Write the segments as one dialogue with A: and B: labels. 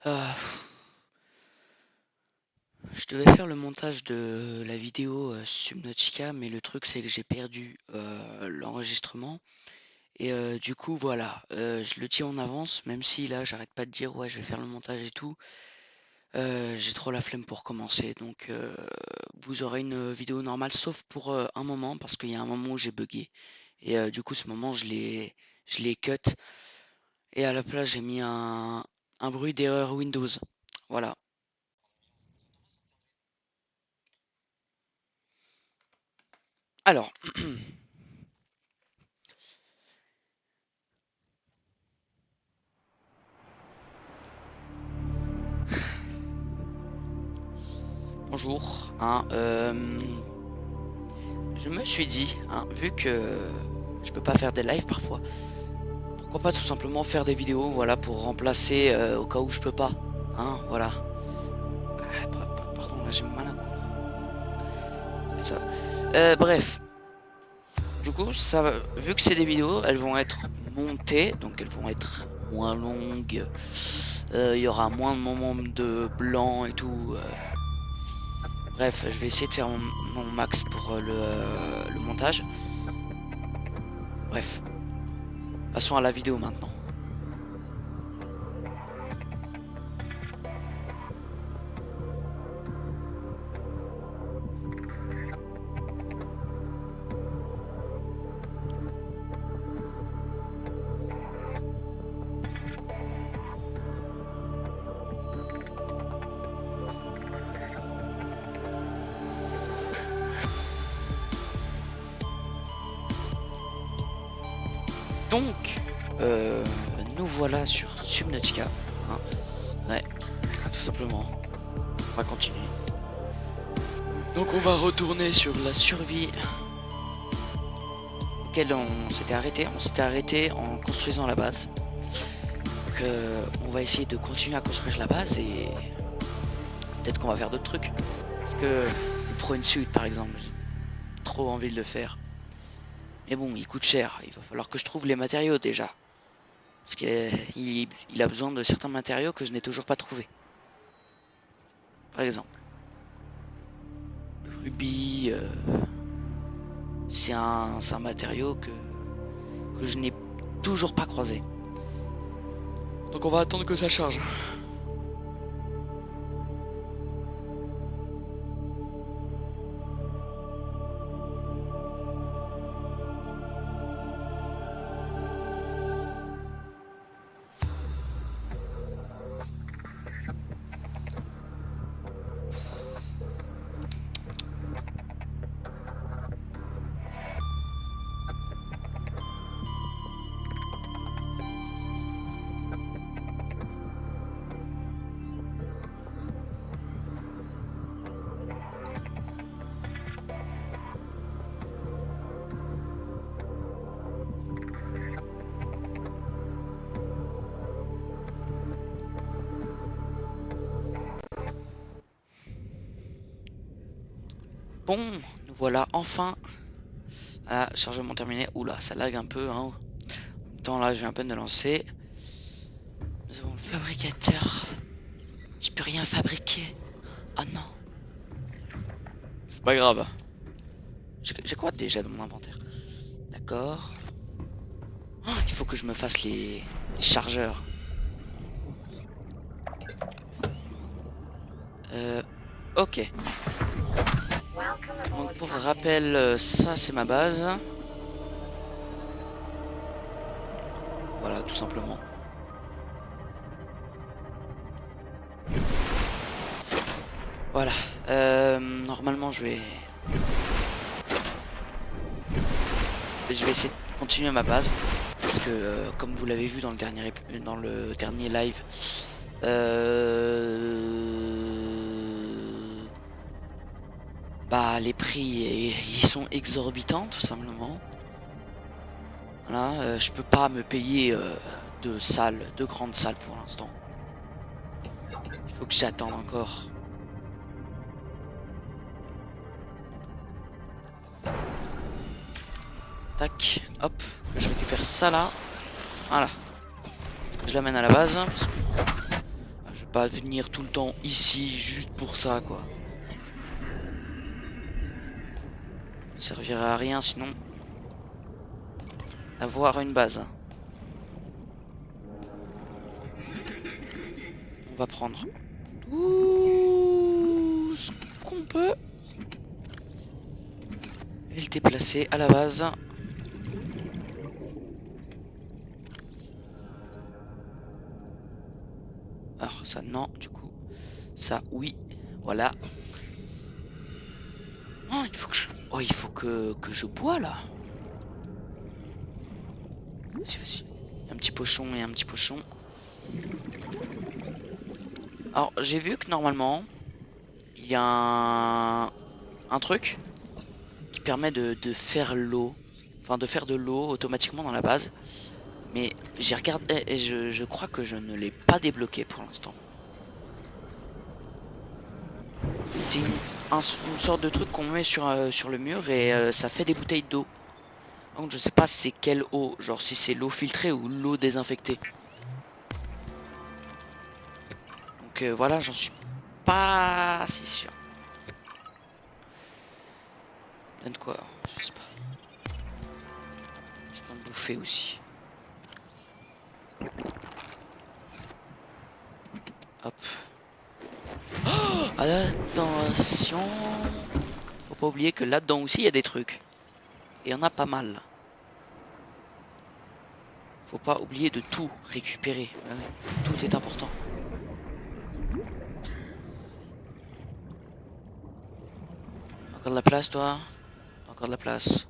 A: Euh, je devais faire le montage de la vidéo Subnautica, mais le truc c'est que j'ai perdu l'enregistrement. Et du coup, voilà, je le dis en avance, même si là j'arrête pas de dire ouais, je vais faire le montage et tout. J'ai trop la flemme pour commencer, donc vous aurez une vidéo normale, sauf pour un moment, parce qu'il y a un moment où j'ai bugué. Et du coup, ce moment, je l'ai cut. Et à la place, j'ai mis un bruit d'erreur Windows. Voilà. Alors, bonjour. Je me suis dit, vu que je peux pas faire des lives parfois, pourquoi pas tout simplement faire des vidéos, voilà, pour remplacer au cas où je peux pas. Voilà. Pardon, là j'ai mal à cou. Ça va. Bref, du coup, vu que c'est des vidéos, elles vont être montées, donc elles vont être moins longues. Il y aura moins de moments de blanc et tout. Bref, je vais essayer de faire mon max pour le montage. Bref, passons à la vidéo maintenant. Donc, nous voilà sur Subnautica. Hein. Ouais, tout simplement. On va continuer. Donc on va retourner sur la survie auquel on s'était arrêté. On s'était arrêté en construisant la base. Donc on va essayer de continuer à construire la base et peut-être qu'on va faire d'autres trucs. Parce que le Prone Suit par exemple, j'ai trop envie de le faire. Mais bon, il coûte cher. Il va falloir que je trouve les matériaux déjà. Parce qu'il a besoin de certains matériaux que je n'ai toujours pas trouvé. Par exemple, le rubis, c'est un matériau que je n'ai toujours pas croisé. Donc on va attendre que ça charge. Bon, nous voilà enfin. Voilà, chargement terminé. Oula, ça lag un peu. En même temps, là, je viens à peine de lancer. Nous avons le fabricateur. Je peux rien fabriquer. Oh non. C'est pas grave. J'ai quoi déjà dans mon inventaire? D'accord. Oh, il faut que je me fasse les chargeurs. Ok. Donc pour rappel, ça c'est ma base. Voilà, tout simplement. Voilà. Normalement, je vais essayer de continuer ma base parce que, comme vous l'avez vu dans le dernier live, bah les prix ils sont exorbitants tout simplement. Voilà, je peux pas me payer de grandes salles pour l'instant. Il faut que j'attende encore. Tac, hop, que je récupère ça là. Voilà. Je l'amène à la base. Parce que, je vais pas venir tout le temps ici juste pour ça quoi. Ça servirait à rien sinon d'avoir une base. On va prendre tout ce qu'on peut et le déplacer à la base. Alors ça non, du coup ça oui, voilà. Oh, il faut que je... Oh, il faut que je bois là. Vas-y. Un petit pochon et un petit pochon. Alors j'ai vu que normalement il y a un truc qui permet de faire l'eau. Enfin de faire de l'eau automatiquement dans la base. Mais j'ai regardé et je crois que je ne l'ai pas débloqué pour l'instant. C'est une sorte de truc qu'on met sur le mur et ça fait des bouteilles d'eau. Donc je sais pas c'est quelle eau, genre si c'est l'eau filtrée ou l'eau désinfectée. Donc voilà, j'en suis pas si sûr. Bien de quoi, je sais pas. Je vais en bouffer aussi. Hop. Oh, attention. Faut pas oublier que là-dedans aussi il y a des trucs. Et il y en a pas mal. Faut pas oublier de tout récupérer. Ouais, tout est important. Encore de la place toi? Encore de la place.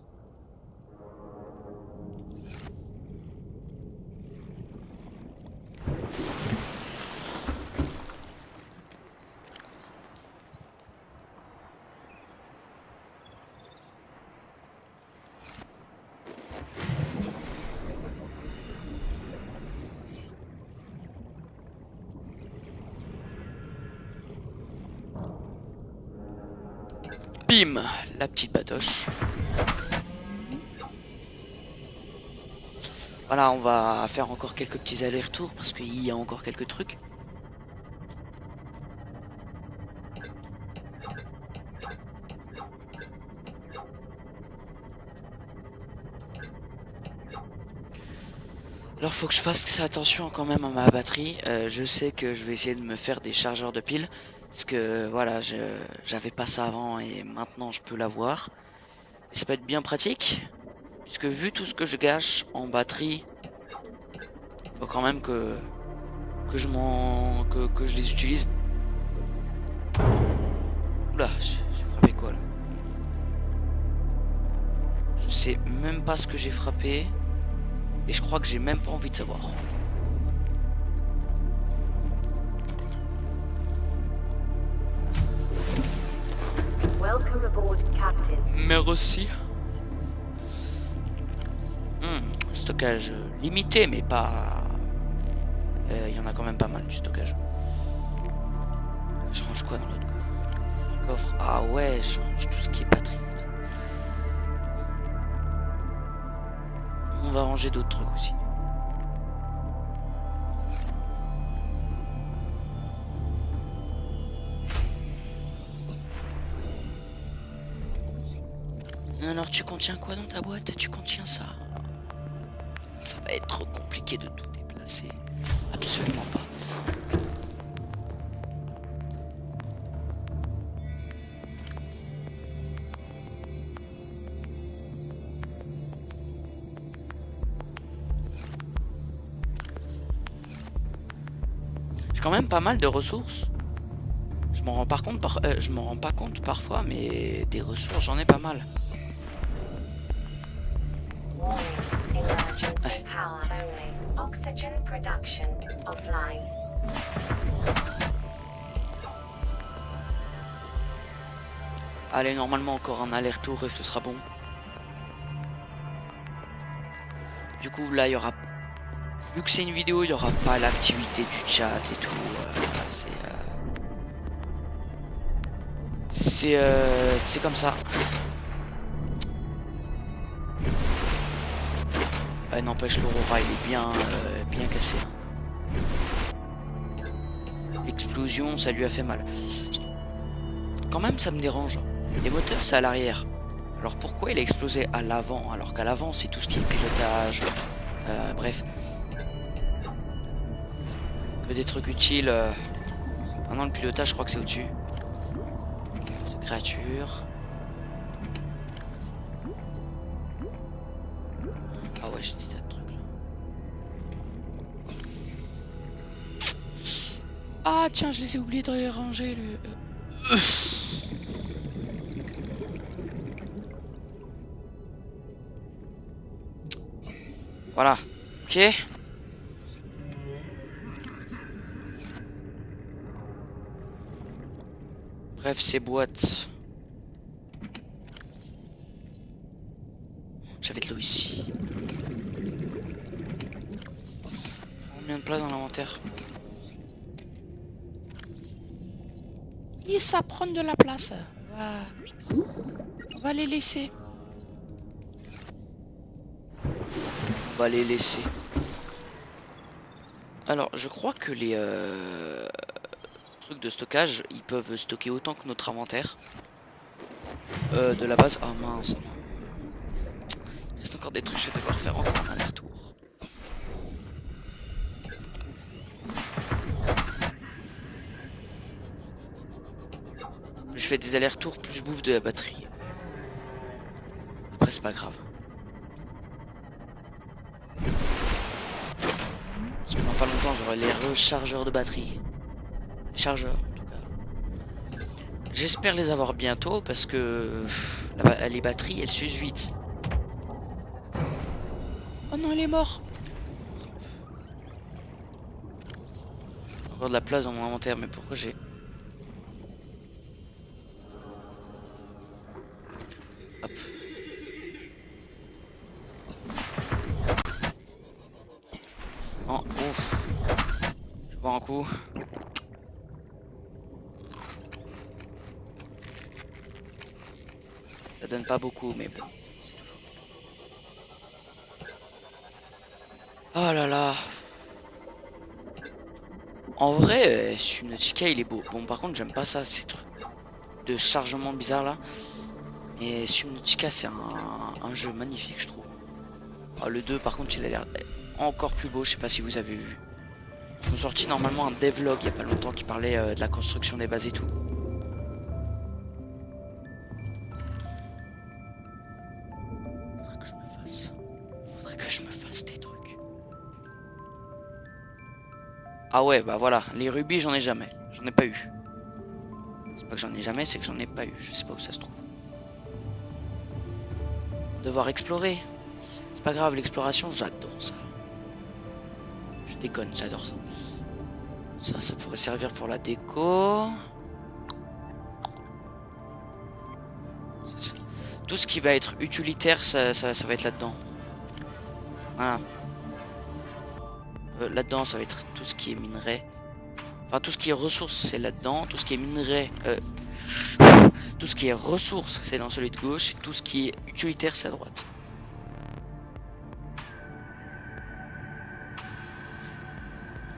A: Bim, la petite batoche. Voilà, on va faire encore quelques petits allers-retours parce qu'il y a encore quelques trucs. Alors faut que je fasse attention quand même à ma batterie. Je sais que je vais essayer de me faire des chargeurs de piles. Parce que voilà, j'avais pas ça avant et maintenant je peux l'avoir. Ça peut être bien pratique. Puisque vu tout ce que je gâche en batterie, faut quand même que je les utilise. Oula, j'ai frappé quoi là? Je sais même pas ce que j'ai frappé. Et je crois que j'ai même pas envie de savoir.
B: Welcome aboard, Captain.
A: Merci. Stockage limité, mais pas... Il y en a quand même pas mal du stockage. Je range quoi dans l'autre coffre? Coffre. Ah ouais, je range tout ce qui est batterie. On va ranger d'autres trucs aussi. Alors tu contiens quoi dans ta boîte? Tu contiens ça. Ça va être trop compliqué de tout déplacer. Absolument pas. J'ai quand même pas mal de ressources. Je m'en rends je m'en rends pas compte parfois, mais des ressources j'en ai pas mal.
B: Emergency power only. Oxygen production offline.
A: Allez, normalement encore un aller-retour et ce sera bon. Du coup, là, il y aura... Vu que c'est une vidéo, il n'y aura pas l'activité du chat et tout. C'est comme ça. N'empêche, l'Aurora, il est bien cassé. l'explosion, ça lui a fait mal. Quand même, ça me dérange. Les moteurs, c'est à l'arrière. Alors pourquoi il a explosé à l'avant, alors qu'à l'avant, c'est tout ce qui est pilotage. Bref. Que des trucs utiles. Maintenant, le pilotage, je crois que c'est au-dessus. Cette créature. Ah ouais, j'ai des tas de trucs là. Ah tiens, je les ai oubliés de les ranger. Voilà. Ok. Bref, ces boîtes. J'avais de l'eau ici. Combien de place dans l'inventaire? Et ça prend de la place. On va les laisser. On va les laisser. Alors, je crois que les trucs de stockage, ils peuvent stocker autant que notre inventaire. De la base. Oh mince. Il reste encore des trucs, je vais devoir faire encore un aller-retour. Plus je fais des allers-retours, plus je bouffe de la batterie. Après, c'est pas grave. Parce que dans pas longtemps, j'aurai les rechargeurs de batterie. Les chargeurs, en tout cas. J'espère les avoir bientôt parce que les batteries, elles s'usent vite. Oh non, il est mort. Encore de la place dans mon inventaire, mais pourquoi j'ai... Hop. Oh, ouf. Je bois un coup. Ça donne pas beaucoup, mais bon. Oh là là. En vrai, Subnautica il est beau. Bon, par contre, j'aime pas ça, ces trucs de chargement bizarre là. Et Subnautica, c'est un jeu magnifique, je trouve. Oh, le 2, par contre, il a l'air encore plus beau. Je sais pas si vous avez vu. Ils ont sorti normalement un devlog il y a pas longtemps qui parlait de la construction des bases et tout. Faudrait que je me fasse des trucs. Ah ouais, bah voilà, les rubis, j'en ai jamais. J'en ai pas eu. C'est pas que j'en ai jamais, c'est que j'en ai pas eu. Je sais pas où ça se trouve. Devoir explorer. C'est pas grave, l'exploration, j'adore ça. Je déconne, j'adore ça. Ça pourrait servir pour la déco. Tout ce qui va être utilitaire, ça va être là-dedans. Voilà. Là-dedans, ça va être tout ce qui est minerai. Enfin, tout ce qui est ressources, c'est là-dedans. Tout ce qui est minerai... tout ce qui est ressources, c'est dans celui de gauche. Et tout ce qui est utilitaire, c'est à droite.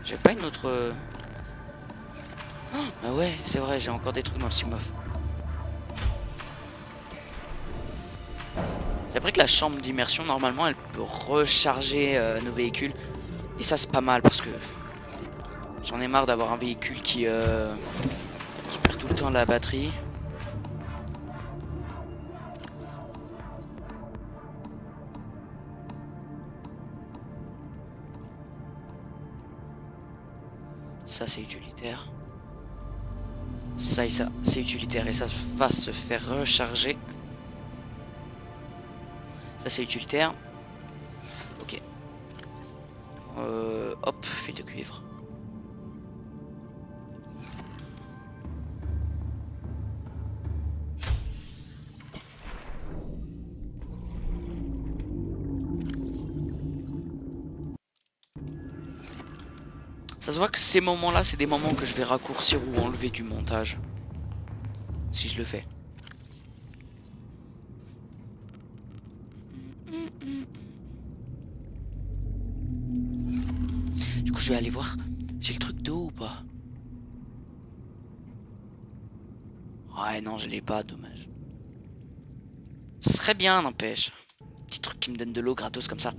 A: J'ai pas une autre... Oh, ah ouais, c'est vrai, j'ai encore des trucs dans le Simof. J'ai appris que la chambre d'immersion, normalement, elle peut recharger nos véhicules. Et ça, c'est pas mal parce que j'en ai marre d'avoir un véhicule qui perd tout le temps la batterie. Ça, c'est utilitaire. Ça et ça, c'est utilitaire et ça va se faire recharger. Ça, c'est utilitaire. Ok. Hop, fil de cuivre. Ça se voit que ces moments-là, c'est des moments que je vais raccourcir ou enlever du montage. Si je le fais. Du coup, je vais aller voir. J'ai le truc d'eau ou pas? Ouais, non, je l'ai pas, dommage. Ce serait bien, n'empêche. Petit truc qui me donne de l'eau gratos comme ça.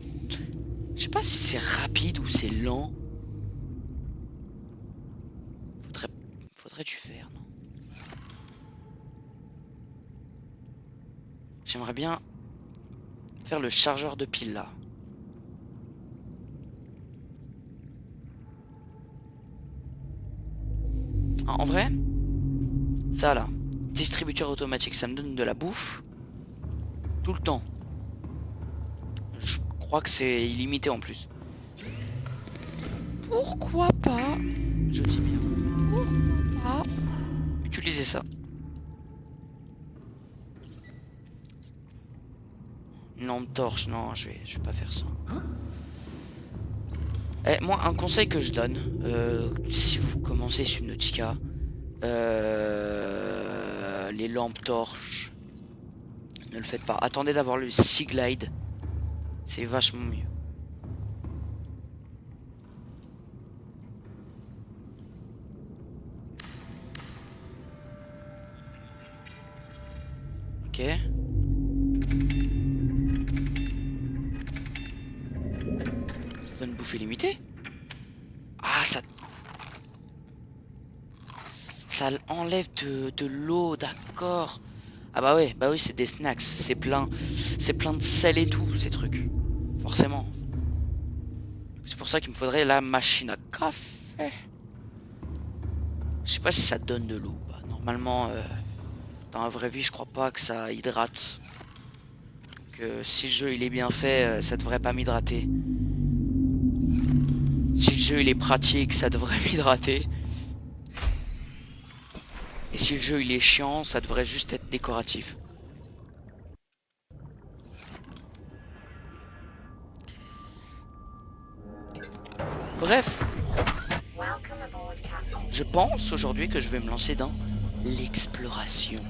A: Je sais pas si c'est rapide ou c'est lent. Faudrait, faudrait du faire, non? J'aimerais bien faire le chargeur de pile là. En vrai, ça là, distributeur automatique, ça me donne de la bouffe tout le temps. Je crois que c'est illimité en plus. Pourquoi pas, je dis bien, pourquoi pas utiliser ça? Une lampe torche, non, je vais pas faire ça. Moi, un conseil que je donne, si vous commencez Subnautica, les lampes torches, ne le faites pas. Attendez d'avoir le Sea Glide, c'est vachement mieux. Ok. Ça donne bouffée limitée. Ah, ça enlève de l'eau, d'accord. Ah bah oui, c'est des snacks, c'est plein de sel et tout, ces trucs. Forcément. C'est pour ça qu'il me faudrait la machine à café. Je sais pas si ça donne de l'eau. Bah, normalement, dans la vraie vie, je crois pas que ça hydrate. Donc, si le jeu il est bien fait, ça devrait pas m'hydrater. Si le jeu il est pratique, ça devrait m'hydrater. Et si le jeu il est chiant, ça devrait juste être décoratif. Bref,
B: Welcome aboard, Captain.
A: je pense aujourd'hui que je vais me lancer dans l'exploration.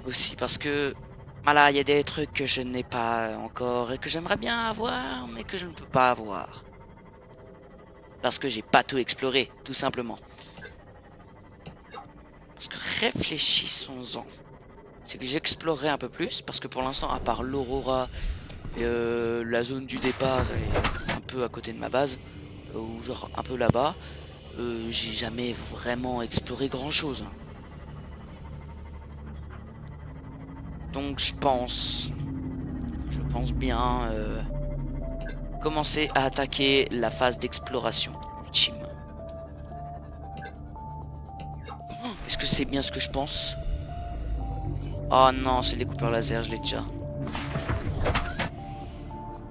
A: Aussi parce que voilà, il y a des trucs que je n'ai pas encore et que j'aimerais bien avoir, mais que je ne peux pas avoir. Parce que j'ai pas tout exploré, tout simplement. Parce que réfléchissons-en. C'est que j'explorerai un peu plus, parce que pour l'instant, à part l'Aurora et la zone du départ est un peu à côté de ma base, ou genre un peu là-bas, j'ai jamais vraiment exploré grand-chose. Donc je pense bien commencer à attaquer la phase d'exploration ultime. Est-ce que c'est bien ce que je pense? Oh non, c'est le découpeur laser, je l'ai déjà.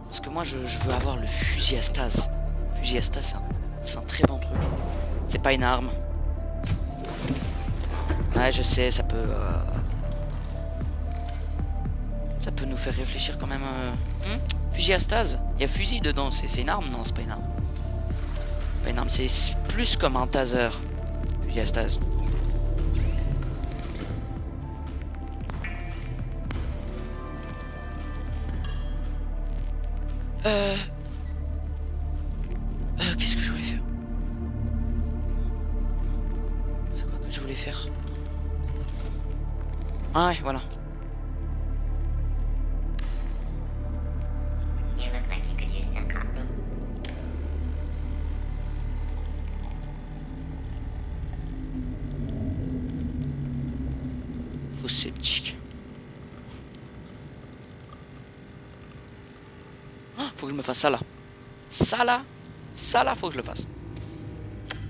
A: Parce que moi je veux avoir le fusil à stase. Le fusil à stase, c'est un très bon truc. C'est pas une arme. Ouais, je sais, ça peut nous faire réfléchir quand même. Fusil à stase. Il y a fusil dedans. C'est une arme? Non, c'est pas une arme. Pas une arme, c'est plus comme un taser. Fusil à stase. Qu'est-ce que je voulais faire? C'est quoi que je voulais faire? Ah ouais, voilà.
B: You look like you could use some coffee.
A: Faux sceptique. Oh, faut que je me fasse ça là. Ça là, faut que je le fasse.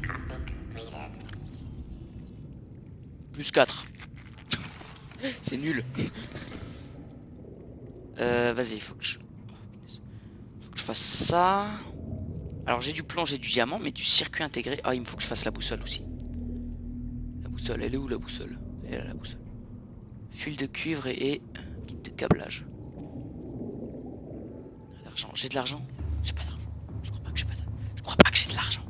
B: Copy completed.
A: Plus 4. C'est nul. Vas-y, faut que je fasse ça. Alors j'ai du plomb, j'ai du diamant, mais du circuit intégré. Ah, il me faut que je fasse la boussole aussi. La boussole, elle est où la boussole? Elle est là, la boussole. Fil de cuivre et kit de câblage. L'argent, j'ai de l'argent? J'ai pas d'argent. Je crois pas que j'ai pas d'argent. Je crois pas que j'ai de l'argent.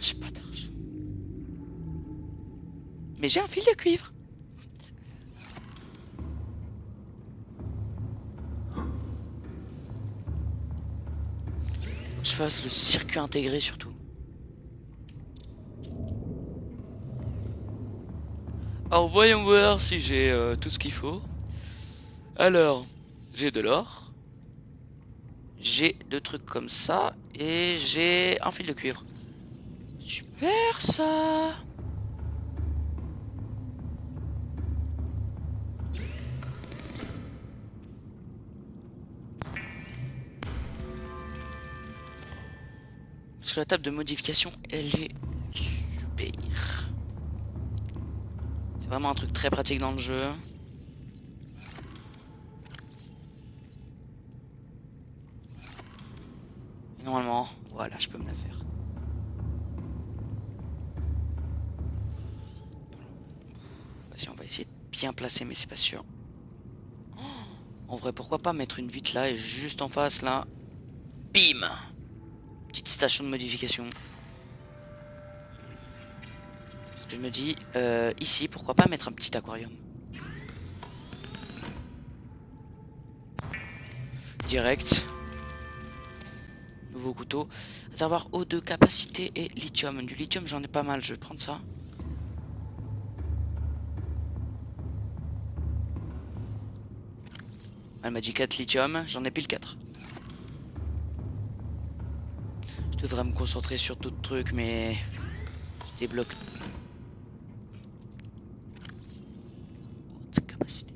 A: J'ai pas d'argent. Mais j'ai un fil de cuivre. Je fasse le circuit intégré surtout. Alors voyons voir si j'ai tout ce qu'il faut. Alors, j'ai de l'or. J'ai deux trucs comme ça. Et j'ai un fil de cuivre. Super ça. Parce que la table de modification, elle est super. C'est vraiment un truc très pratique dans le jeu. Et normalement, voilà, je peux me la faire. Vas-y, on va essayer de bien placer, mais c'est pas sûr. En vrai, pourquoi pas mettre une vitre là et juste en face là. Bim! Petite station de modification. Parce que je me dis, ici, pourquoi pas mettre un petit aquarium. Direct. Nouveau couteau. Réservoir eau de capacité et lithium. Du lithium, j'en ai pas mal, je vais prendre ça. Elle m'a dit 4 lithium, j'en ai pile 4. Je devrais me concentrer sur d'autres trucs, mais je débloque. Capacité.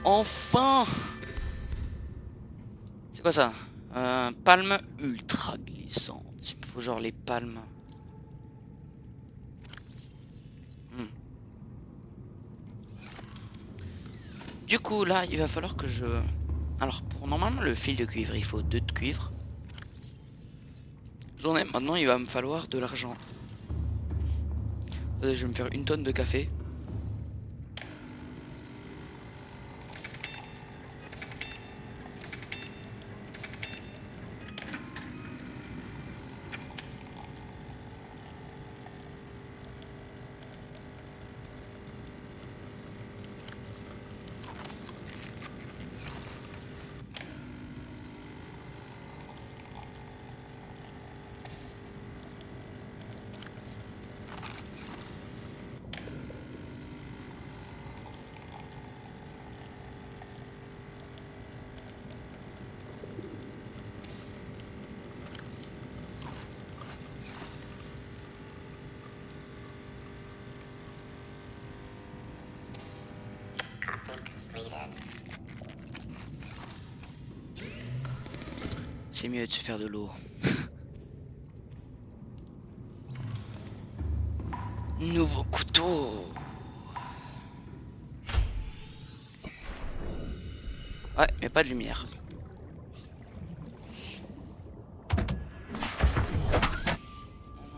A: Enfin! C'est quoi ça? Palme ultra glissante. Il me faut genre les palmes. Du coup, là, il va falloir que je... Alors, pour normalement le fil de cuivre, il faut 2 de cuivre. J'en ai. Maintenant, il va me falloir de l'argent. Je vais me faire une tonne de café. C'est mieux de se faire de l'eau. Nouveau couteau. Ouais, mais pas de lumière.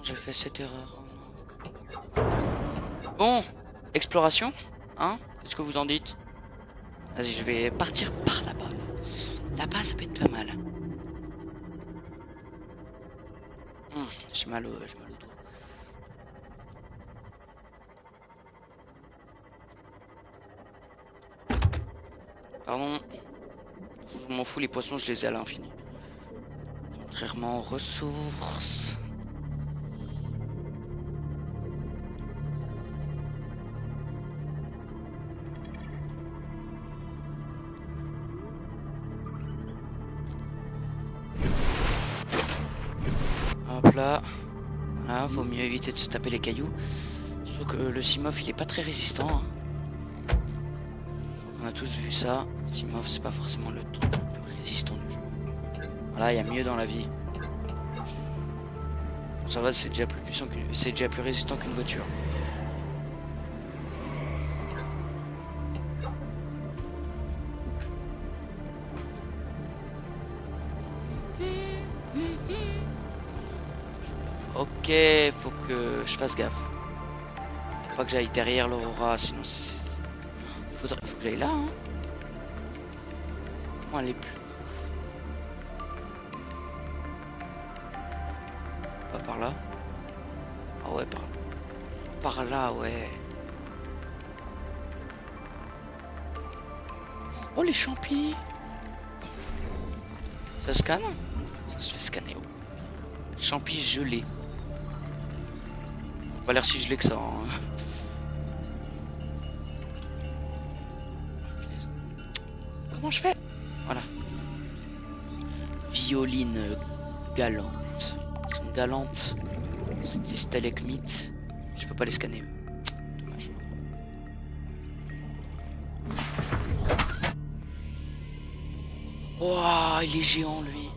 A: J'ai fait cette erreur. Bon, exploration, hein? Qu'est-ce que vous en dites? Vas-y, je vais partir par là-bas. Là-bas, ça peut être pas mal. J'ai mal au dos. Pardon. Je m'en fous, les poissons, je les ai à l'infini. Contrairement aux ressources. Hop là. Voilà, vaut mieux éviter de se taper les cailloux. Surtout que le Simov, il est pas très résistant. Hein. On a tous vu ça. Simov, c'est pas forcément le truc le plus résistant du jeu. Voilà, il y a mieux dans la vie. Ça va, c'est déjà plus puissant qu'une... C'est déjà plus résistant qu'une voiture. Ok, faut que je fasse gaffe. Faut pas que j'aille derrière l'Aurora, sinon c'est... Faut que j'aille là, hein. Comment aller plus... Pas par là. Ah ouais, par là. Par là, ouais. Oh, les champis. Ça scanne? Ça se fait scanner. Oh. Champis gelés. Pas l'air si gelé que ça. Hein. Comment je fais? Voilà. Violine galante. Elles sont galantes. C'est des stalagmites. Je peux pas les scanner. Dommage. Wouah, il est géant lui.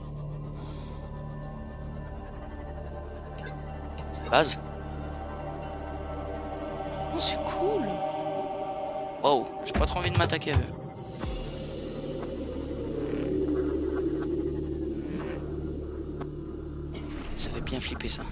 A: Base. Oh, c'est cool. Oh, j'ai pas trop envie de m'attaquer à eux. Ça fait bien flipper ça.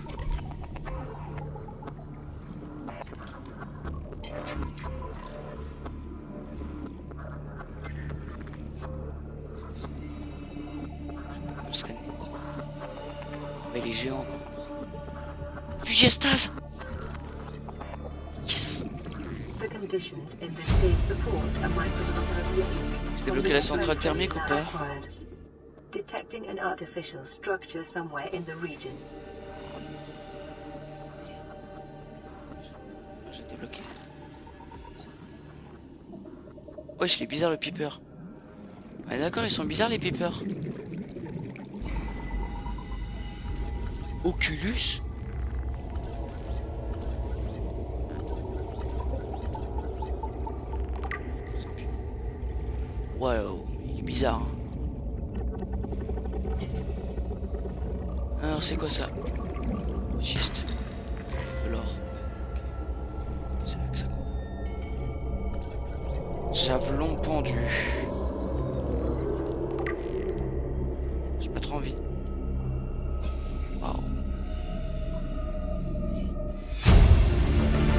A: Il est géant quoi. Fugiastase. Yes. J'ai débloqué la centrale thermique ou pas?
B: Detecting an artificial structure somewhere in the region.
A: J'ai débloqué. Wesh, il est bizarre le Piper. Ouais, d'accord, ils sont bizarres les Piper. Oculus? Wow, il est bizarre. Hein. Alors c'est quoi ça? Schiste. De l'or. C'est avec ça qu'on fait. Javelon pendu. J'ai pas trop envie. Waouh.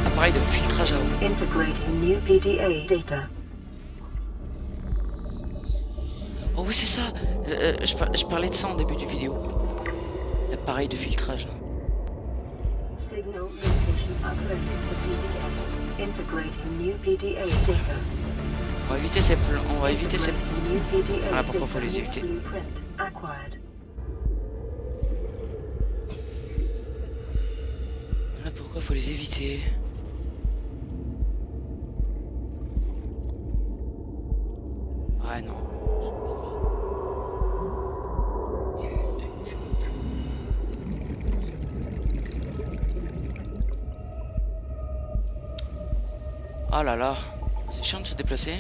A: Appareil de filtrage à eau.
B: Integrating new PDA data.
A: Oh oui c'est ça. Je parlais de ça en début du vidéo. L'appareil de filtrage.
B: Signal location uploaded to PDA. Integrating new PDA data.
A: On va éviter ces plans. On va éviter ces.
B: Integrating new PDA
A: Voilà pourquoi
B: data
A: faut les
B: with
A: éviter.
B: blueprint acquired.
A: Voilà pourquoi faut les éviter. Ah non. Ah là là, c'est chiant de se déplacer.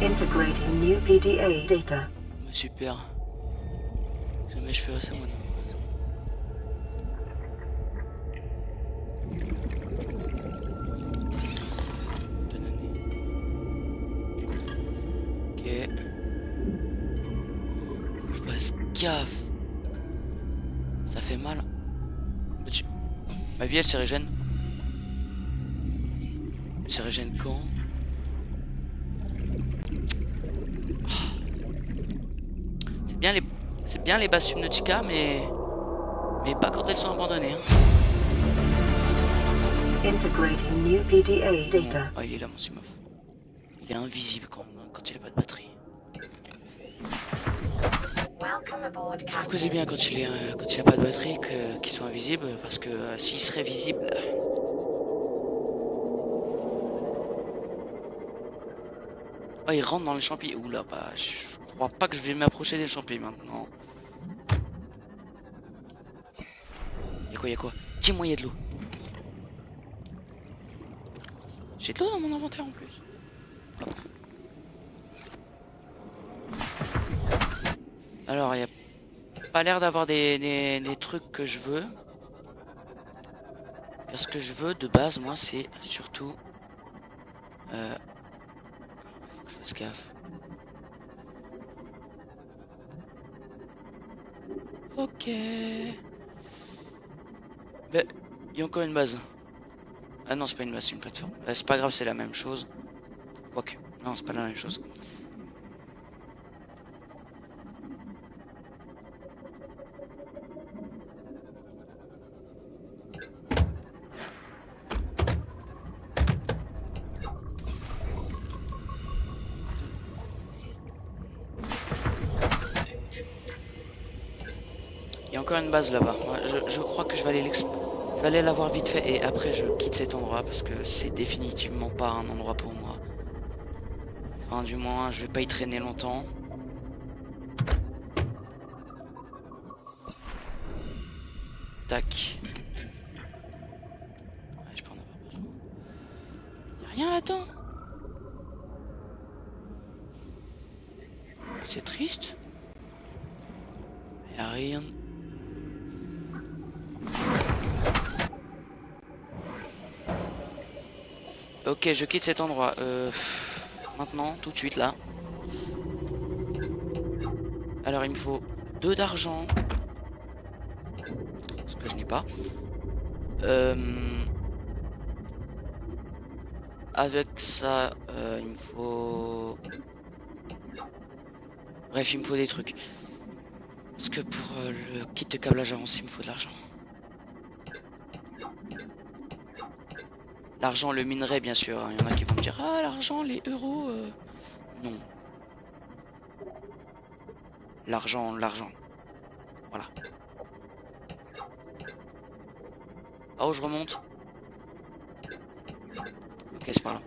B: Integrating new PDA data.
A: Mais super. Jamais je ferais ça moi. Ok. Faut que je fasse gaffe. Ça fait mal. Ma vie elle se régène. Elle se régène quand? C'est bien les bases Subnautica, mais pas quand elles sont abandonnées. Hein.
B: Integrating new PDA data.
A: Oh, il est là mon Simov. Il est invisible quand il a pas de batterie.
B: Welcome aboard,
A: Je trouve que
B: Captain.
A: c'est bien quand il a pas de batterie qu'il soit invisible, parce que s'il serait visible. Oh, il rentre dans les champis. Oula, bah, je crois pas que je vais m'approcher des champis maintenant. Y'a quoi? Dis-moi, y'a de l'eau. J'ai de l'eau dans mon inventaire en plus. Hop. Alors, y'a pas l'air d'avoir des trucs que je veux. Car ce que je veux de base, moi, c'est surtout. Faut que je fasse gaffe. Ok. Bah, il y a encore une base. Ah non, c'est pas une base, c'est une plateforme. Bah, c'est pas grave, c'est la même chose. Quoique, non, c'est pas la même chose. Il y a encore une base là-bas. Ouais, je crois que je vais aller l'explorer. vais aller la voir vite fait et après je quitte cet endroit parce que c'est définitivement pas un endroit pour moi. Enfin, du moins, je vais pas y traîner longtemps. Tac. Ouais, je peux en avoir besoin. Y'a rien là-dedans. C'est triste. Y'a rien. Ok, je quitte cet endroit. Maintenant, tout de suite là. Alors il me faut 2 d'argent. Ce que je n'ai pas. Avec ça, il me faut... Bref, il me faut des trucs. Parce que pour le kit de câblage avancé, il me faut de l'argent. L'argent, le minerai, bien sûr. Il y en a qui vont me dire, ah, l'argent, les euros. Non. L'argent, l'argent. Voilà. Ah, oh, je remonte. Ok, c'est pas là.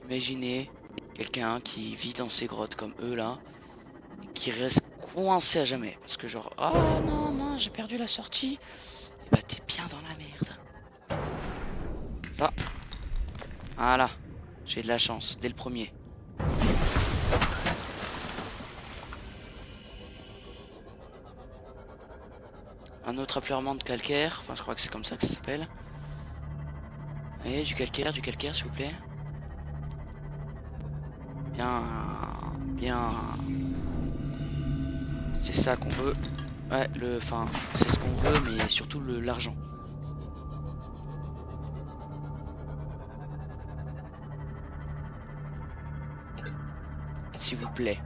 A: Imaginez quelqu'un qui vit dans ces grottes comme eux là, qui reste coincé à jamais. Parce que genre, ah non, non, j'ai perdu la sortie. Et bah t'es bien dans la merde. Ça. Voilà. J'ai de la chance, dès le premier. Un autre affleurement de calcaire. Enfin, je crois que c'est comme ça que ça s'appelle. Allez, du calcaire, s'il vous plaît. Bien, bien. C'est ça qu'on veut. Ouais, enfin, c'est ce qu'on veut, mais surtout l'argent. S'il vous plaît.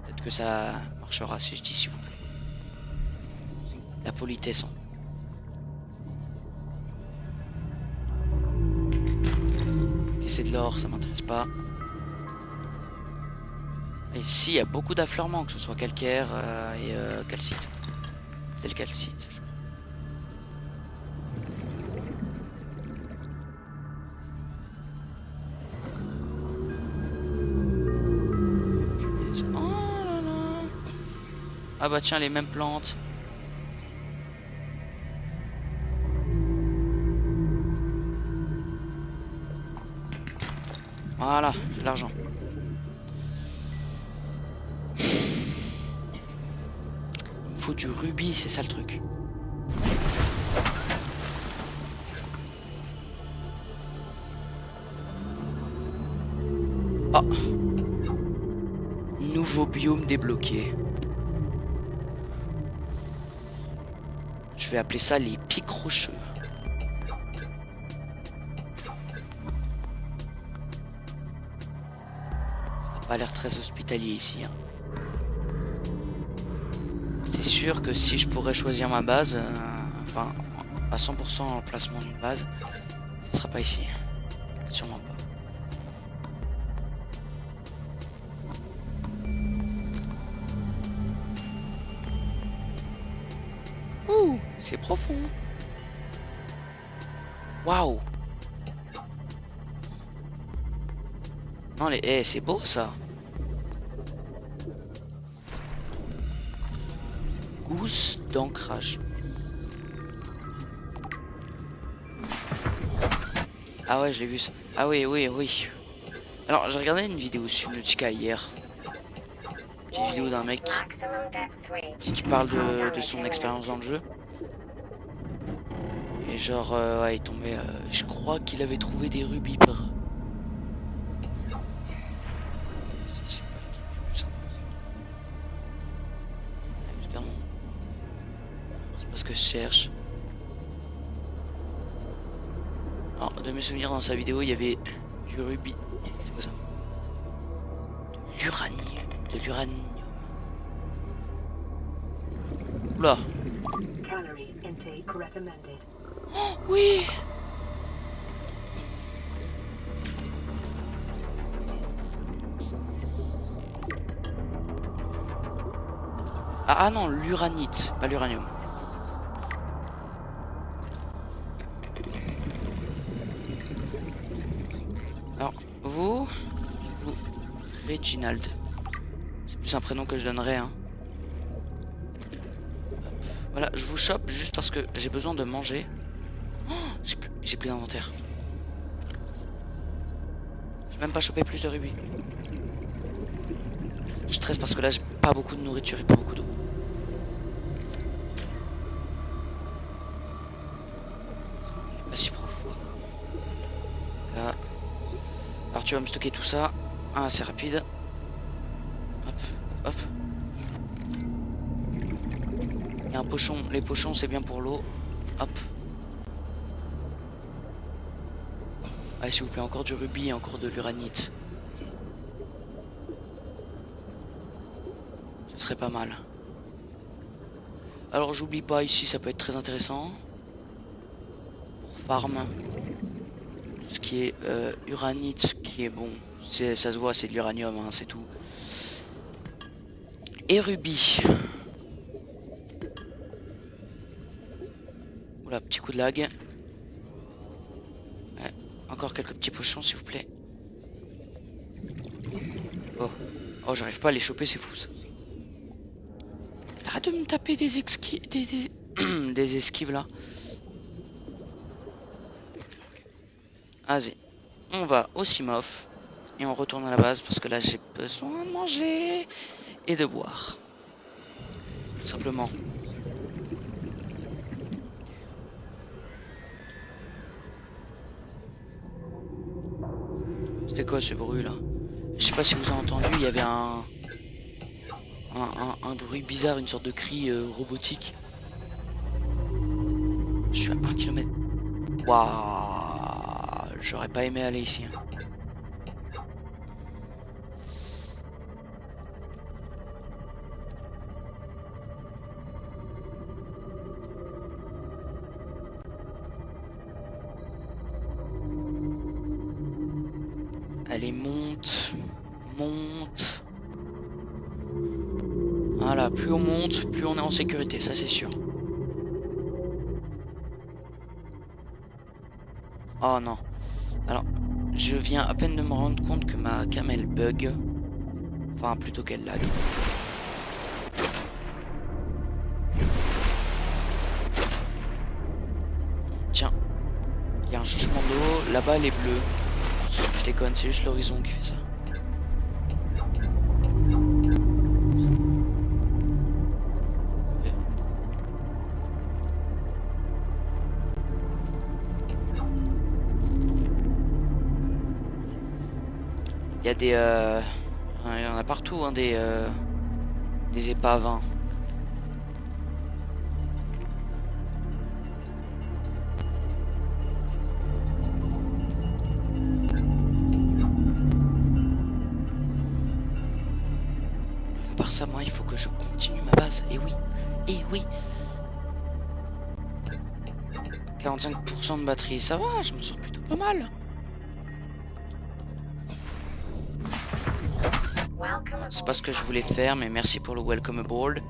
A: Peut-être que ça marchera si je dis s'il vous plaît. La politesse. Hein. Ok, c'est de l'or, ça m'intéresse pas. Et si, il y a beaucoup d'affleurements, que ce soit calcaire et calcite. C'est le calcite. Oh là là. Ah bah tiens, les mêmes plantes. Voilà, de l'argent. Faut du rubis, c'est ça le truc. Oh. Nouveau biome débloqué. Je vais appeler ça les pics rocheux. Ça n'a pas l'air très hospitalier ici. Hein. C'est sûr que si je pourrais choisir ma base, enfin à 100% en placement d'une base, ce sera pas ici. Sûrement pas. Ouh, c'est profond. Waouh. Non, c'est beau ça. Gousse d'ancrage. Ah ouais, je l'ai vu ça. Ah oui, oui, oui. Alors, j'ai regardé une vidéo sur Subnautica hier. Une vidéo d'un mec qui parle de son expérience dans le jeu. Et genre, ouais, il tombait. Je crois qu'il avait trouvé des rubis par. C'est pas ce que je cherche. Alors, de mes souvenirs, dans sa vidéo, il y avait du rubis. C'est quoi ça? De l'uranium. De l'uranium. Oula.
B: Calorie intake recommended.
A: Oh, oui. Ah, ah non, l'uranite, pas l'uranium. Alors, vous, Reginald. C'est plus un prénom que je donnerais, hein. Voilà, je vous chope juste parce que j'ai besoin de manger. Oh, j'ai plus d'inventaire. J'ai même pas chopé plus de rubis. Je stresse parce que là j'ai pas beaucoup de nourriture et pas beaucoup d'eau. Pas si profond. Là. Alors tu vas me stocker tout ça. Ah, c'est rapide. Hop, hop. Il y a un pochon. Les pochons c'est bien pour l'eau. Hop. Allez, s'il vous plaît, encore du rubis et encore de l'uranite. Ce serait pas mal. Alors j'oublie pas, ici ça peut être très intéressant. Pour farm. Tout ce qui est uranite, qui est bon. Ça se voit, c'est de l'uranium, hein, c'est tout. Et rubis. Oula, petit coup de lag. Ouais, encore quelques petits pochons, s'il vous plaît. Oh, oh, j'arrive pas à les choper, c'est fou ça. Arrête de me taper des esquives, des esquives là. Vas-y, on va au Simof et on retourne à la base parce que là j'ai besoin de manger et de boire. Tout simplement. C'était quoi ce bruit là? Je sais pas si vous avez entendu, il y avait un bruit bizarre, une sorte de cri robotique. Je suis à 1 km. Waouh, j'aurais pas aimé aller ici. Hein. Allez, monte, monte. Voilà, plus on monte, plus on est en sécurité, ça c'est sûr. Oh non. Alors, je viens à peine de me rendre compte que ma cam elle bug. Enfin, plutôt qu'elle lag. Tiens, il y a un changement d'eau. Là-bas, elle est bleue. Je déconne, c'est juste l'horizon qui fait ça. Il y a des... il y en a partout, hein, des épaves. Hein. À part ça, moi, il faut que je continue ma base. Et oui, et oui. 45% de batterie, ça va, je me sens plutôt pas mal. C'est pas ce que je voulais faire, mais merci pour le welcome aboard.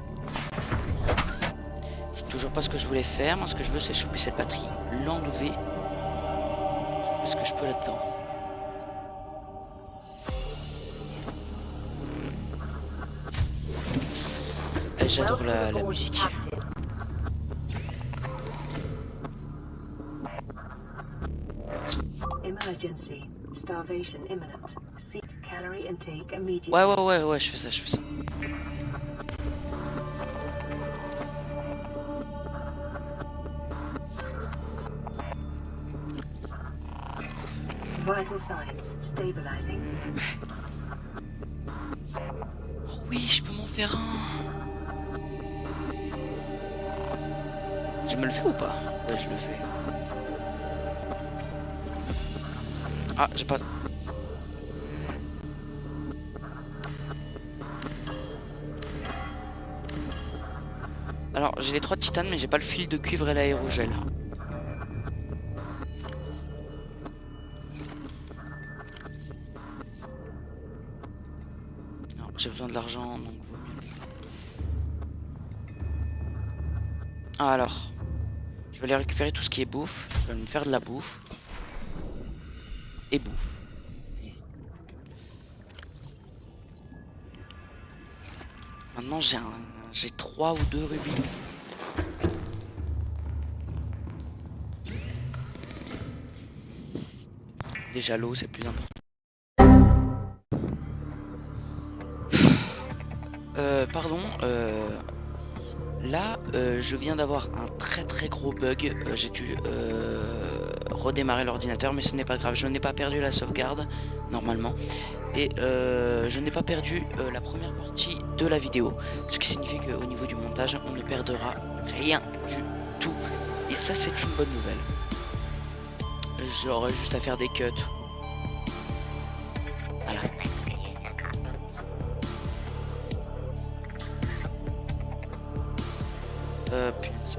A: C'est toujours pas ce que je voulais faire. Moi, ce que je veux, c'est choper cette batterie, l'enlever. Est-ce que je peux là-dedans? J'adore la musique.
B: Emergency. Starvation imminent. Seek calorie intake immediately.
A: Ouais, je fais ça, je fais ça.
B: Vital signs stabilizing.
A: Oh oui, je peux m'en faire un. Je me le fais ou pas? Ouais, je le fais. Ah, j'ai pas... Alors, j'ai les 3 titanes, mais j'ai pas le fil de cuivre et l'aérogel. Non, j'ai besoin de l'argent, donc vaut mieux. Alors, je vais aller récupérer tout ce qui est bouffe. Je vais me faire de la bouffe. Et bouffe. Maintenant j'ai 3 ou 2 rubis. Déjà l'eau c'est plus important. Pardon, là je viens d'avoir un très gros bug. J'ai dû redémarrer l'ordinateur, mais ce n'est pas grave, je n'ai pas perdu la sauvegarde normalement. Et je n'ai pas perdu la première partie de la vidéo, ce qui signifie qu'au niveau du montage on ne perdra rien du tout, et ça c'est une bonne nouvelle. J'aurai juste à faire des cuts. Voilà. Punaise.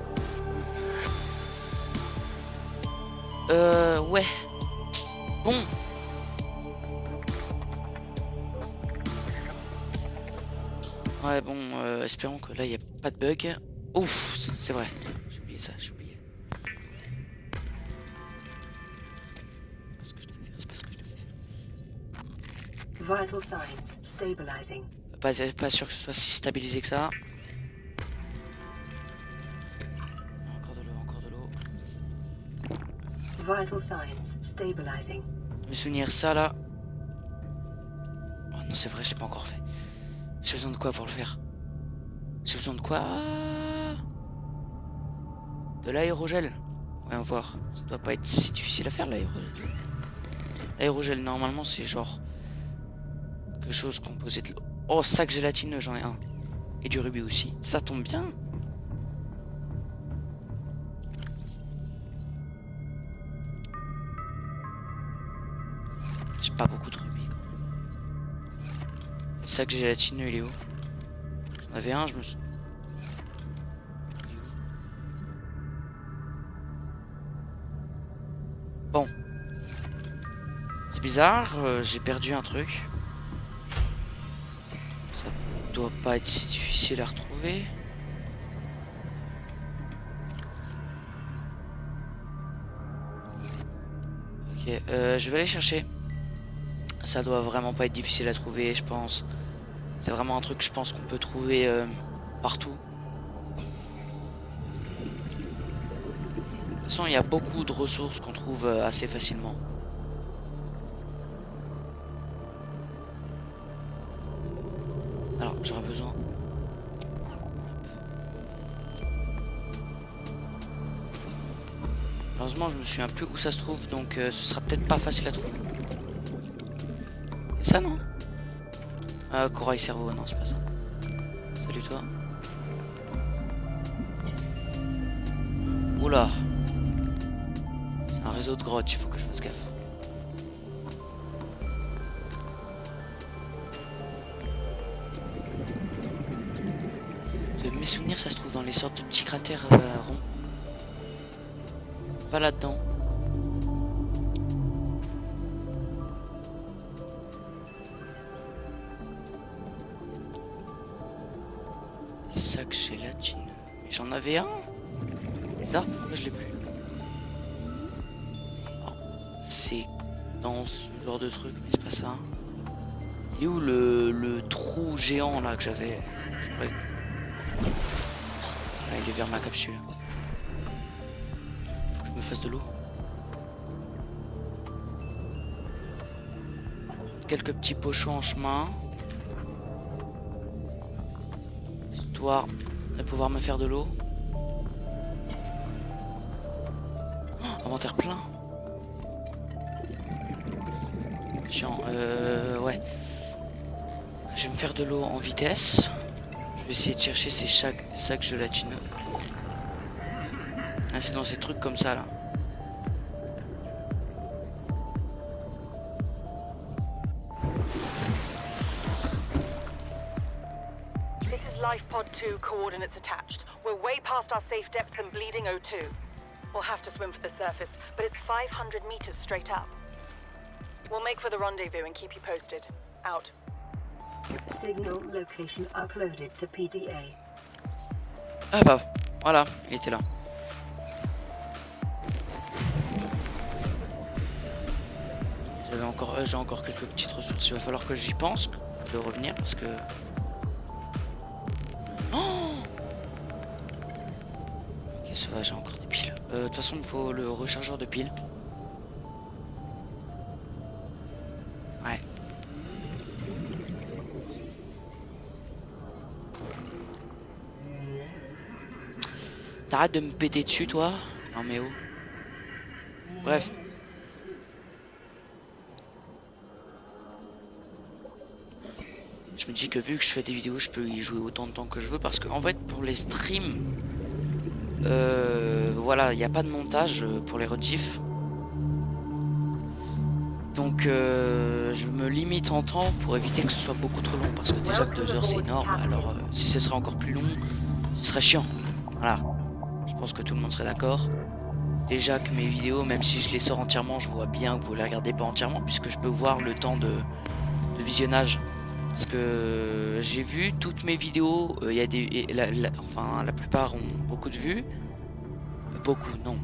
A: Ouais. Bon. Ouais, bon, espérons que là, il n'y a pas de bug. Ouf, c'est vrai. J'ai oublié ça, j'ai oublié. C'est pas ce que je devais faire.
B: Vital signs stabilizing.
A: Pas sûr que ce soit si stabilisé que ça. Encore de l'eau, encore de l'eau.
B: Vital signs stabilizing.
A: Mes souvenirs, ça là. Oh non, c'est vrai, je l'ai pas encore fait. J'ai besoin de quoi pour le faire? J'ai besoin de quoi? De l'aérogel. Voyons voir. Ça doit pas être si difficile à faire l'aérogel. L'aérogel, normalement, c'est genre quelque chose composé de l'eau. Oh, sac gélatineux, j'en ai un. Et du rubis aussi. Ça tombe bien. J'ai pas beaucoup de rubis. Le sac gélatineux, il est où? J'en avais un, je me suis... Bon. C'est bizarre, j'ai perdu un truc. Ça doit pas être si difficile à retrouver. Ok, je vais aller chercher. Ça doit vraiment pas être difficile à trouver, je pense. C'est vraiment un truc, je pense, qu'on peut trouver partout. De toute façon, il y a beaucoup de ressources qu'on trouve assez facilement. Alors, j'aurais besoin... Malheureusement, je me souviens plus où ça se trouve, donc ce sera peut-être pas facile à trouver. C'est ça, non? Corail cerveau, non, c'est pas ça. Salut toi. Oula. C'est un réseau de grottes, il faut que je fasse gaffe. De mes souvenirs, ça se trouve dans les sortes de petits cratères ronds. Pas là-dedans. Sac gélatine. J'en avais un. Bizarre, pourquoi je l'ai plus? C'est dans ce genre de truc, mais c'est pas ça. Il est où le trou géant là que j'avais? Ah, il est vers ma capsule. Faut que je me fasse de l'eau. Quelques petits pochons en chemin. Histoire de pouvoir me faire de l'eau. Oh, inventaire plein. Chiant, ouais. Je vais me faire de l'eau en vitesse. Je vais essayer de chercher ces sacs gélatineux. Ah, c'est dans ces trucs comme ça là.
C: This is LifePod 2 coordinates attached. We're way past our safe depth and bleeding O2. We'll have to swim for the surface, but it's 500 meters straight up. We'll make for the rendezvous and keep you posted. Out.
B: Signal location uploaded to PDA.
A: Ah bah, Voilà, il était là. J'ai encore quelques petites ressources. Il va falloir que j'y pense de revenir parce que. Oh, ok, ça va, j'ai encore des piles. De toute façon, il me faut le rechargeur de piles. Ouais. T'arrêtes de me péter dessus, toi? Non, mais oh. Bref. Je me dis que vu que je fais des vidéos, je peux y jouer autant de temps que je veux parce que en fait pour les streams, voilà, il n'y a pas de montage pour les rediffs. Donc je me limite en temps pour éviter que ce soit beaucoup trop long parce que déjà que 2 heures c'est énorme. Alors si ce serait encore plus long, ce serait chiant. Voilà, je pense que tout le monde serait d'accord. Déjà que mes vidéos, même si je les sors entièrement, je vois bien que vous les regardez pas entièrement puisque je peux voir le temps de visionnage. Parce que j'ai vu toutes mes vidéos, il y a des, enfin la plupart ont beaucoup de vues, beaucoup non.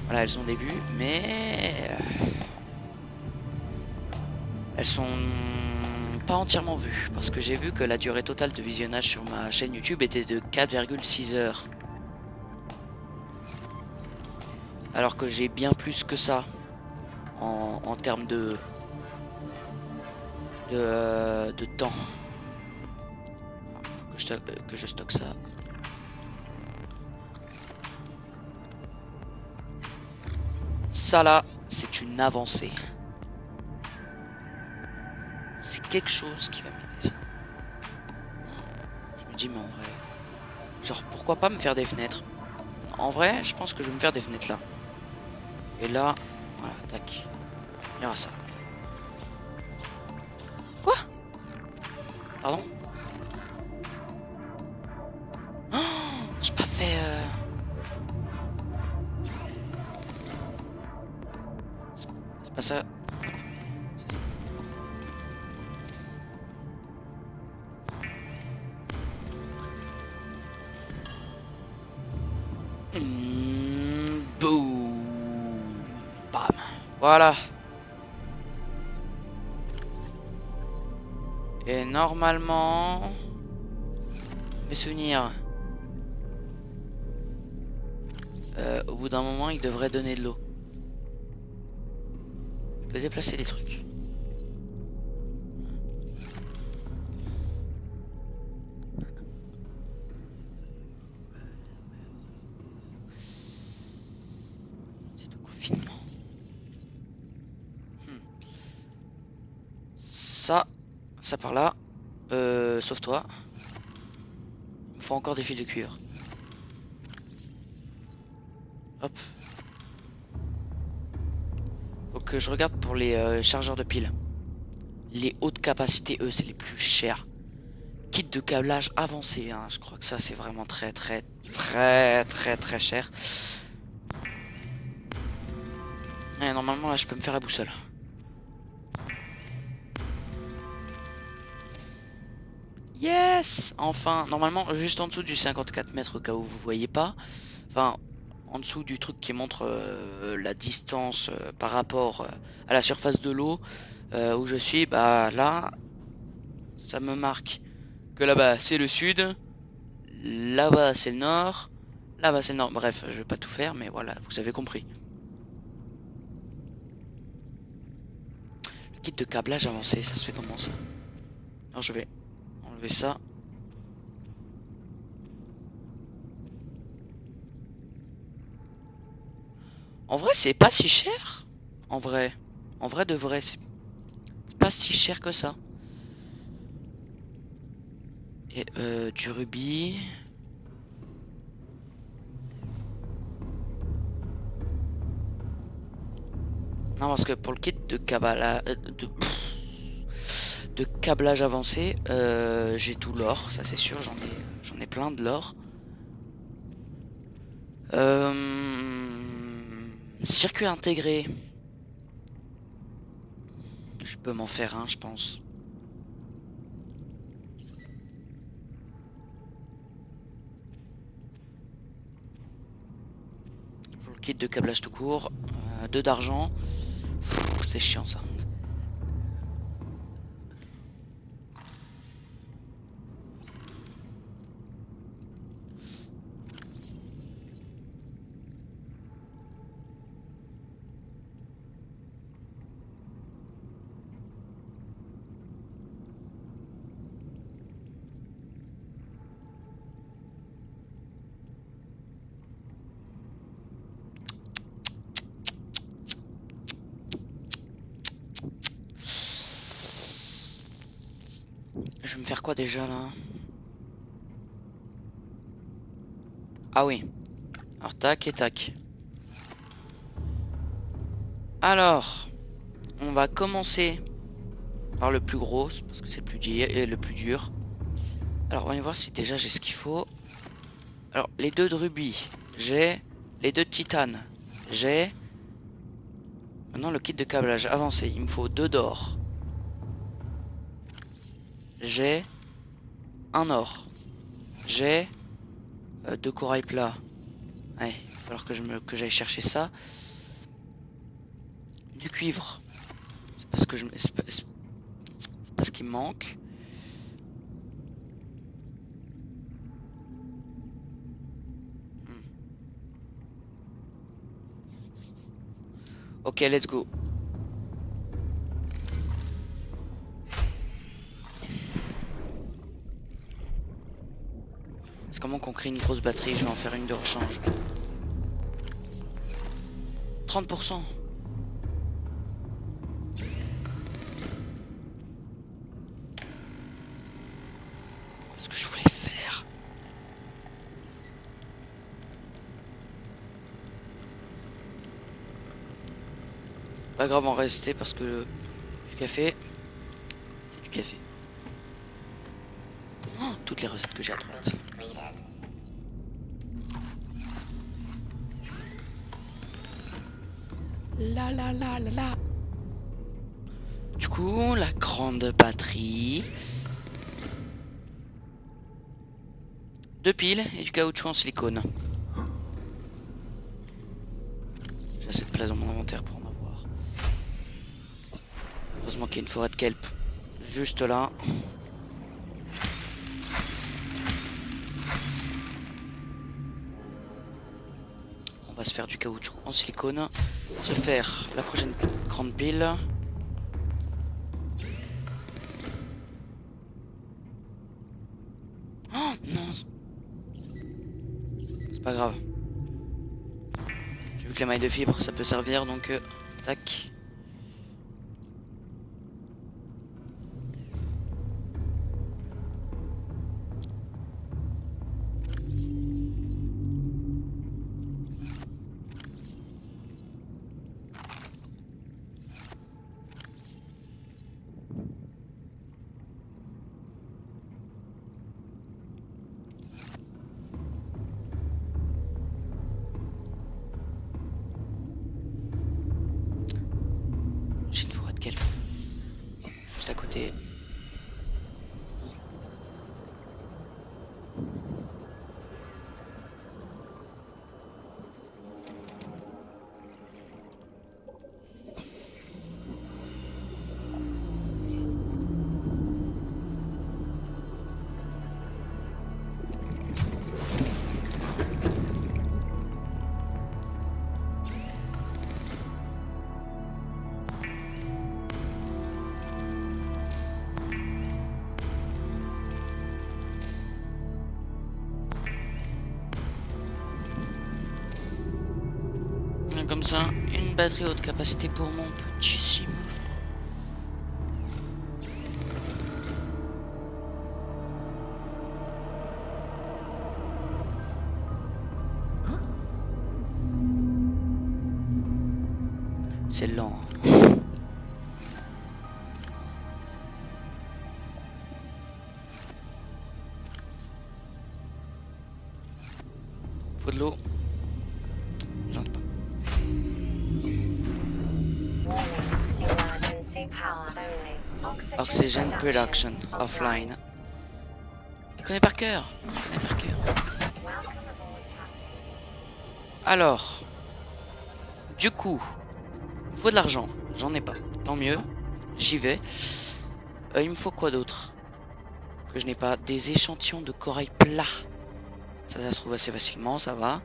A: Voilà, elles ont des vues, mais elles sont pas entièrement vues parce que j'ai vu que la durée totale de visionnage sur ma chaîne YouTube était de 4,6 heures. Alors que j'ai bien plus que ça en termes de temps. Faut que je stocke ça. Ça là, c'est une avancée. C'est quelque chose qui va m'aider ça. Je me dis mais en vrai, genre pourquoi pas me faire des fenêtres? En vrai, je pense que je vais me faire des fenêtres là. Et là, voilà, tac. Il y aura ça. Quoi? Pardon? Oh, j'ai pas fait. C'est pas ça. Boum. Bam. Voilà. Et normalement, mes souvenirs, au bout d'un moment, il devrait donner de l'eau. Je peux déplacer des trucs. C'est le confinement. Ça par là. Sauve-toi. Il me faut encore des fils de cuivre. Hop. Faut que je regarde pour les chargeurs de piles. Les hautes capacités, eux, c'est les plus chers. Kit de câblage avancé, hein. Je crois que ça, c'est vraiment très cher. Et normalement, là, je peux me faire la boussole. Yes! Enfin, normalement, juste en dessous du 54 mètres, au cas où vous voyez pas. Enfin, en dessous du truc qui montre la distance par rapport à la surface de l'eau où je suis, bah là, ça me marque que là-bas c'est le sud, là-bas c'est le nord, là-bas c'est le nord. Bref, je vais pas tout faire, mais voilà, vous avez compris. Le kit de câblage avancé, ça se fait comment ça? Alors je vais enlever ça. En vrai, c'est pas si cher. En vrai de vrai, c'est pas si cher que ça. Et du rubis. Non, parce que pour le kit de de câblage avancé, j'ai tout l'or, ça c'est sûr, j'en ai plein de l'or. Circuit intégré. Je peux m'en faire un, je pense. kit de câblage tout court, 2 d'argent. C'est chiant ça. Je vais me faire quoi déjà là? Ah oui. Alors tac et tac. Alors, on va commencer par le plus gros, parce que c'est le plus dur. Alors, on va voir si déjà j'ai ce qu'il faut. Alors, les 2 de rubis, j'ai. Les 2 de titane, j'ai. Maintenant, le kit de câblage avancé, il me faut 2 d'or. J'ai. 1 or. J'ai. 2 corail plat. Ouais, il va falloir que j'aille chercher ça. Du cuivre. C'est parce que c'est parce qu'il me manque. Ok, let's go. C'est comment qu'on crée une grosse batterie? Je vais en faire une de rechange. 30%. Ce que je voulais faire. Pas grave, en rester parce que du café, c'est du café. Oh, toutes les recettes que j'ai à droite. La. Du coup, la grande batterie. 2 piles et du caoutchouc en silicone. J'ai assez de place dans mon inventaire pour en avoir. Heureusement qu'il y a une forêt de kelp juste là. On va se faire du caoutchouc en silicone. Se faire la prochaine grande pile. Oh non. C'est pas grave. J'ai vu que la maille de fibre ça peut servir donc tac. J'ai une forêt de kelp juste à côté. Comme ça, une batterie haute capacité pour mon petit Simof. C'est lent. Faut de l'eau. Oxygen production offline. Je connais par cœur. Alors, Du coup, il me faut de l'argent. J'en ai pas. Tant mieux. J'y vais. Il me faut quoi d'autre que je n'ai pas? Des échantillons de corail plat. Ça se trouve assez facilement, ça va.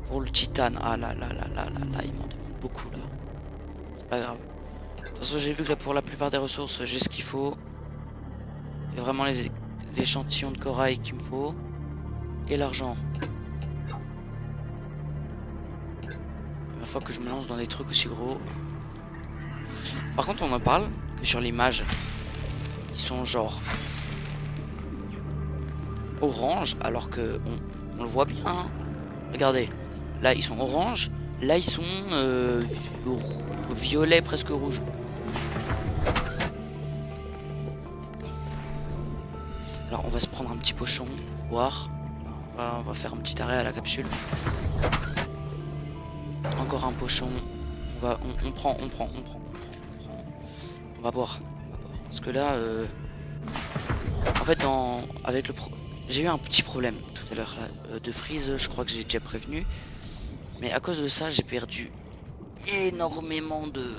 A: Pour le titane, ah là, il m'en demande beaucoup là. C'est pas grave. De toute façon, j'ai vu que là, pour la plupart des ressources, j'ai ce qu'il faut. Il y a vraiment les échantillons de corail qu'il me faut. Et l'argent. La fois que je me lance dans des trucs aussi gros. Par contre, on en parle que sur l'image, ils sont genre orange, alors que on le voit bien. Hein. Regardez, là ils sont orange, là ils sont violet presque rouge. Alors on va se prendre un petit pochon, boire. On va faire un petit arrêt à la capsule. Encore un pochon. On prend. On va boire. Parce que là, en fait, j'ai eu un petit problème tout à l'heure de freeze. Je crois que j'ai déjà prévenu. Mais à cause de ça, j'ai perdu énormément de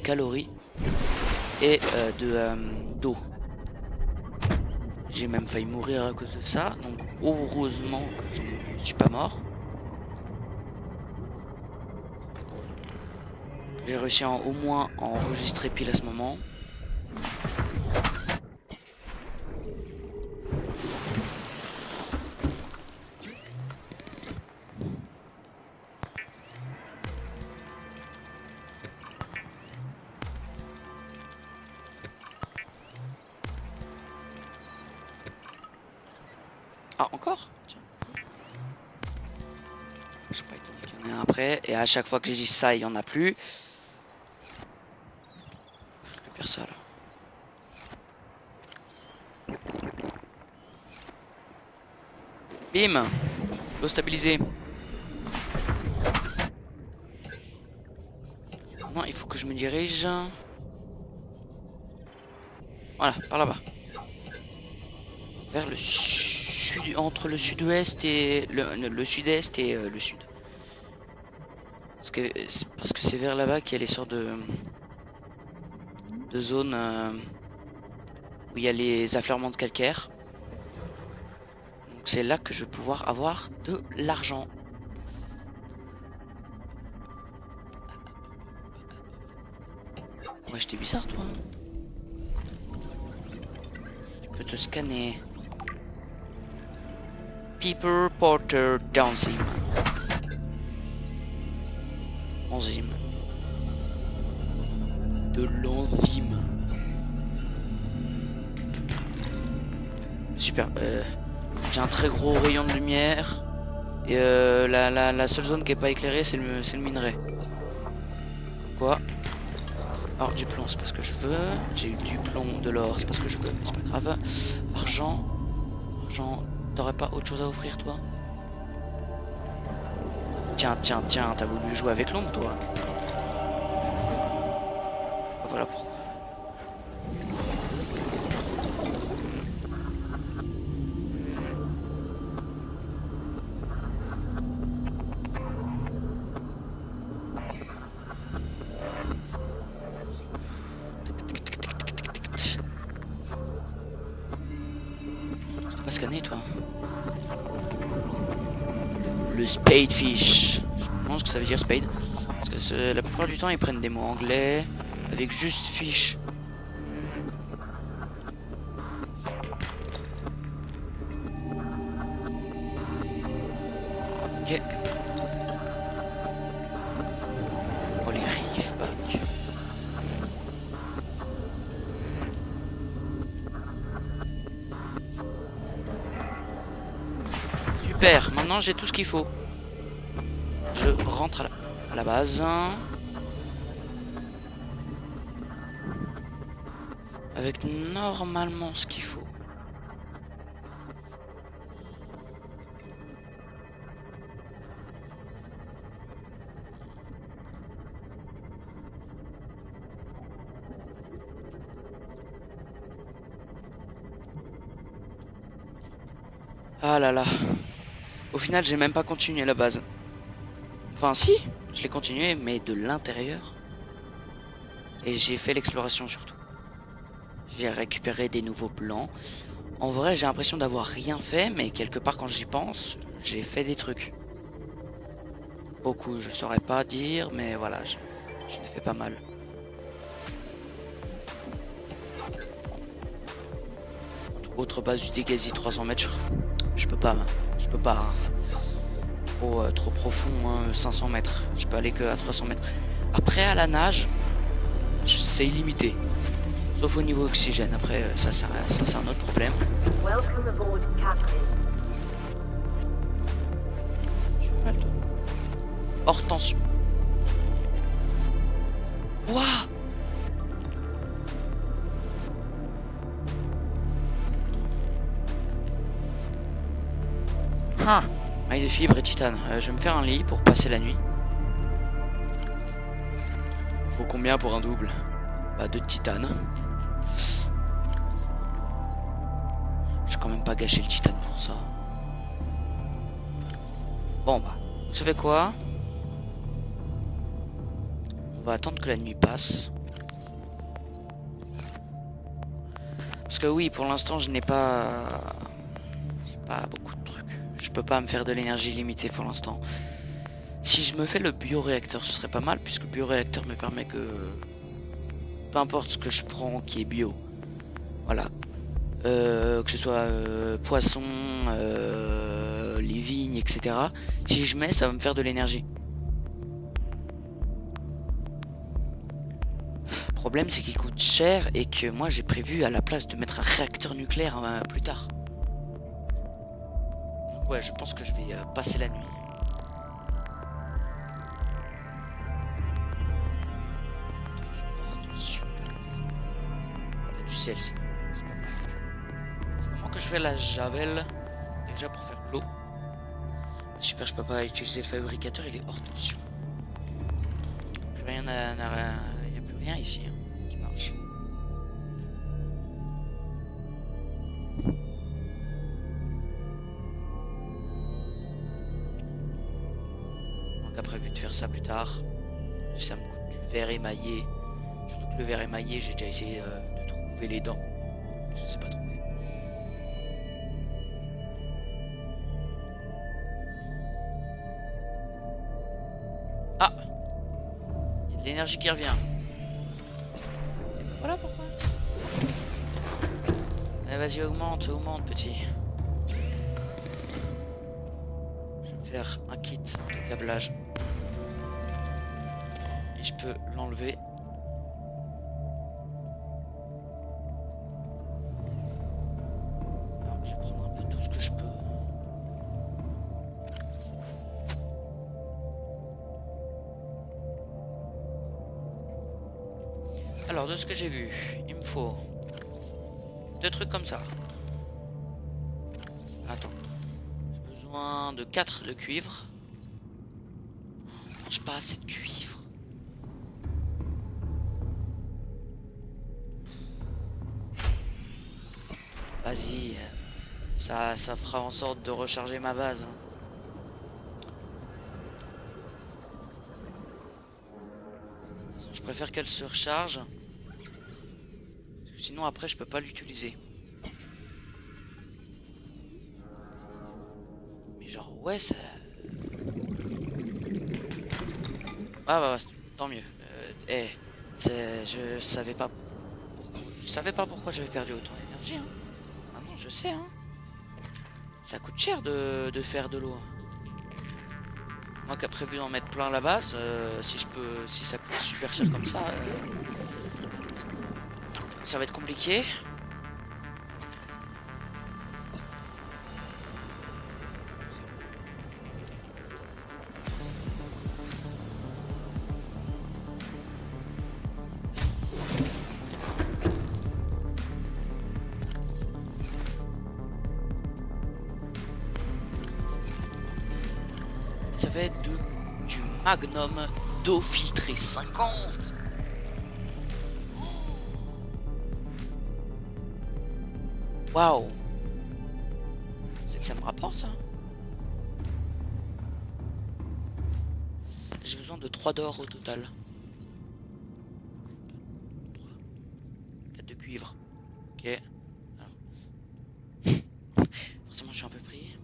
A: calories et d'eau. J'ai même failli mourir à cause de ça. Donc heureusement que je ne suis pas mort. J'ai réussi au moins à enregistrer pile à ce moment. Ah, encore? Tiens. Je sais pas, étant donné qu'il y en a un après. Et à chaque fois que j'ai dit ça, il y en a plus. Je récupère ça là. Bim! L'eau stabilisée. Non, il faut que je me dirige. Voilà, par là-bas. Vers le sud, entre le sud-ouest et le sud-est et le sud. Parce que c'est vers là-bas qu'il y a les sortes de zones où il y a les affleurements de calcaire. Donc c'est là que je vais pouvoir avoir de l'argent. Ouais, j'étais bizarre toi. Tu peux te scanner. Peeper Porter d'enzyme. Enzyme. De l'enzyme. Super. J'ai un très gros rayon de lumière. Et la seule zone qui est pas éclairée, c'est le minerai. Quoi? Alors du plomb, c'est parce que je veux. J'ai eu du plomb, de l'or, c'est parce que je veux, mais c'est pas grave. Argent. T'aurais pas autre chose à offrir, toi? Tiens, t'as voulu jouer avec l'ombre, toi? Voilà pourquoi. Pas scanné toi. Le spadefish. Je pense que ça veut dire spade. Parce que la plupart du temps ils prennent des mots anglais avec juste fish. Ok. Oh les reef back. Super, maintenant j'ai tout ce qu'il faut. Je rentre à la base. Avec normalement ce qu'il faut. Ah là là. Au final, j'ai même pas continué la base. Enfin, si, je l'ai continué, mais de l'intérieur. Et j'ai fait l'exploration surtout. J'ai récupéré des nouveaux plans. En vrai, j'ai l'impression d'avoir rien fait, mais quelque part, quand j'y pense, j'ai fait des trucs. Beaucoup, je saurais pas dire, mais voilà, j'en ai fait pas mal. Autre base du Degasi 300 mètres, je peux pas. Trop profond, hein, 500 mètres. Je peux aller que à 300 mètres. Après, à la nage, c'est illimité. Sauf au niveau oxygène. Après, ça c'est un autre problème.
B: Welcome aboard, Captain.
A: Tu fais mal, toi. Hors tension. Quoi? Ah, maille de fibre et titane. Je vais me faire un lit pour passer la nuit. Faut combien pour un double? Bah 2 de titane. Je vais quand même pas gâcher le titane pour ça. Bon bah, vous savez quoi? On va attendre que la nuit passe. Parce que oui, pour l'instant, je n'ai pas beaucoup de trucs. Je peux pas me faire de l'énergie limitée pour l'instant. Si je me fais le bioréacteur, ce serait pas mal, puisque le bioréacteur me permet que... peu importe ce que je prends qui est bio. Voilà. Que ce soit poisson, les vignes, etc. Si je mets, ça va me faire de l'énergie. Le problème, c'est qu'il coûte cher et que moi, j'ai prévu à la place de mettre un réacteur nucléaire plus tard. Donc ouais, je pense que je vais passer la nuit. Attention. T'as du sel, c'est pas mal. Comment que je fais la javel déjà pour faire l'eau? Super, je peux pas utiliser le fabricateur, il est hors tension. Plus rien il n'y a plus rien ici hein, qui marche. Donc après prévu de faire ça plus tard. Ça me coûte du verre émaillé. Surtout que le verre émaillé, j'ai déjà essayé de trouver les dents. Je ne sais pas trouver. Ah, il y a de l'énergie qui revient. Et ben voilà pourquoi. Eh, vas-y, augmente petit. Je vais me faire un kit de câblage. Et je peux l'enlever. Alors, je vais prendre un peu tout ce que je peux. Alors, de ce que j'ai vu, il me faut 2 trucs comme ça. Attends. J'ai besoin de 4 de cuivre. J'ai pas assez de cuivre. Vas-y. Ça fera en sorte de recharger ma base. Je préfère qu'elle se recharge. Sinon après je peux pas l'utiliser. Mais genre ouais ça... Ah bah tant mieux. Je savais pas pourquoi j'avais perdu autant d'énergie hein. Maintenant je sais hein. Ça coûte cher de faire de l'eau. Moi qui a prévu d'en mettre plein à la base, si ça coûte super cher comme ça, ça va être compliqué. Ça va être du magnum d'eau filtrée 50. Waouh. C'est que ça me rapporte ça. J'ai besoin de 3 d'or au total. 4 de cuivre. Ok. Alors. Forcément je suis un peu pris.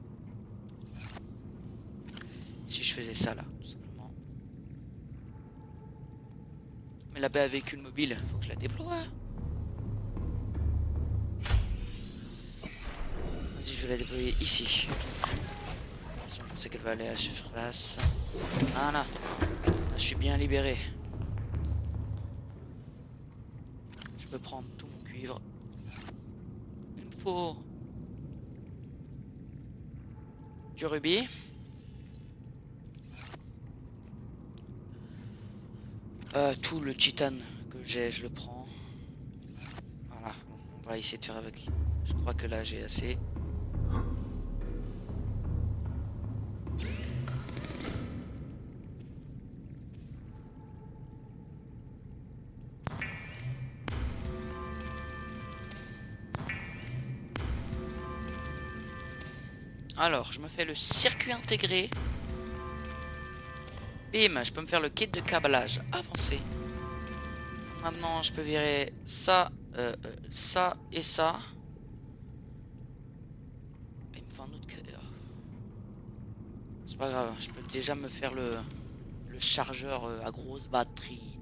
A: Si je faisais ça là, tout simplement. Mais la baie à véhicule mobile, faut que je la déploie. Vas-y, je vais la déployer ici. De toute façon, je sais qu'elle va aller à la surface. Voilà. Je suis bien libéré. Je peux prendre tout mon cuivre. Il me faut du rubis. Tout le titane que j'ai, je le prends. Voilà, on va essayer de faire avec. Je crois que là j'ai assez. Alors, je me fais le circuit intégré. Bim, je peux me faire le kit de câblage avancé. Maintenant, je peux virer ça, ça et ça. Il me faut un autre... C'est pas grave, je peux déjà me faire le chargeur à grosse batterie.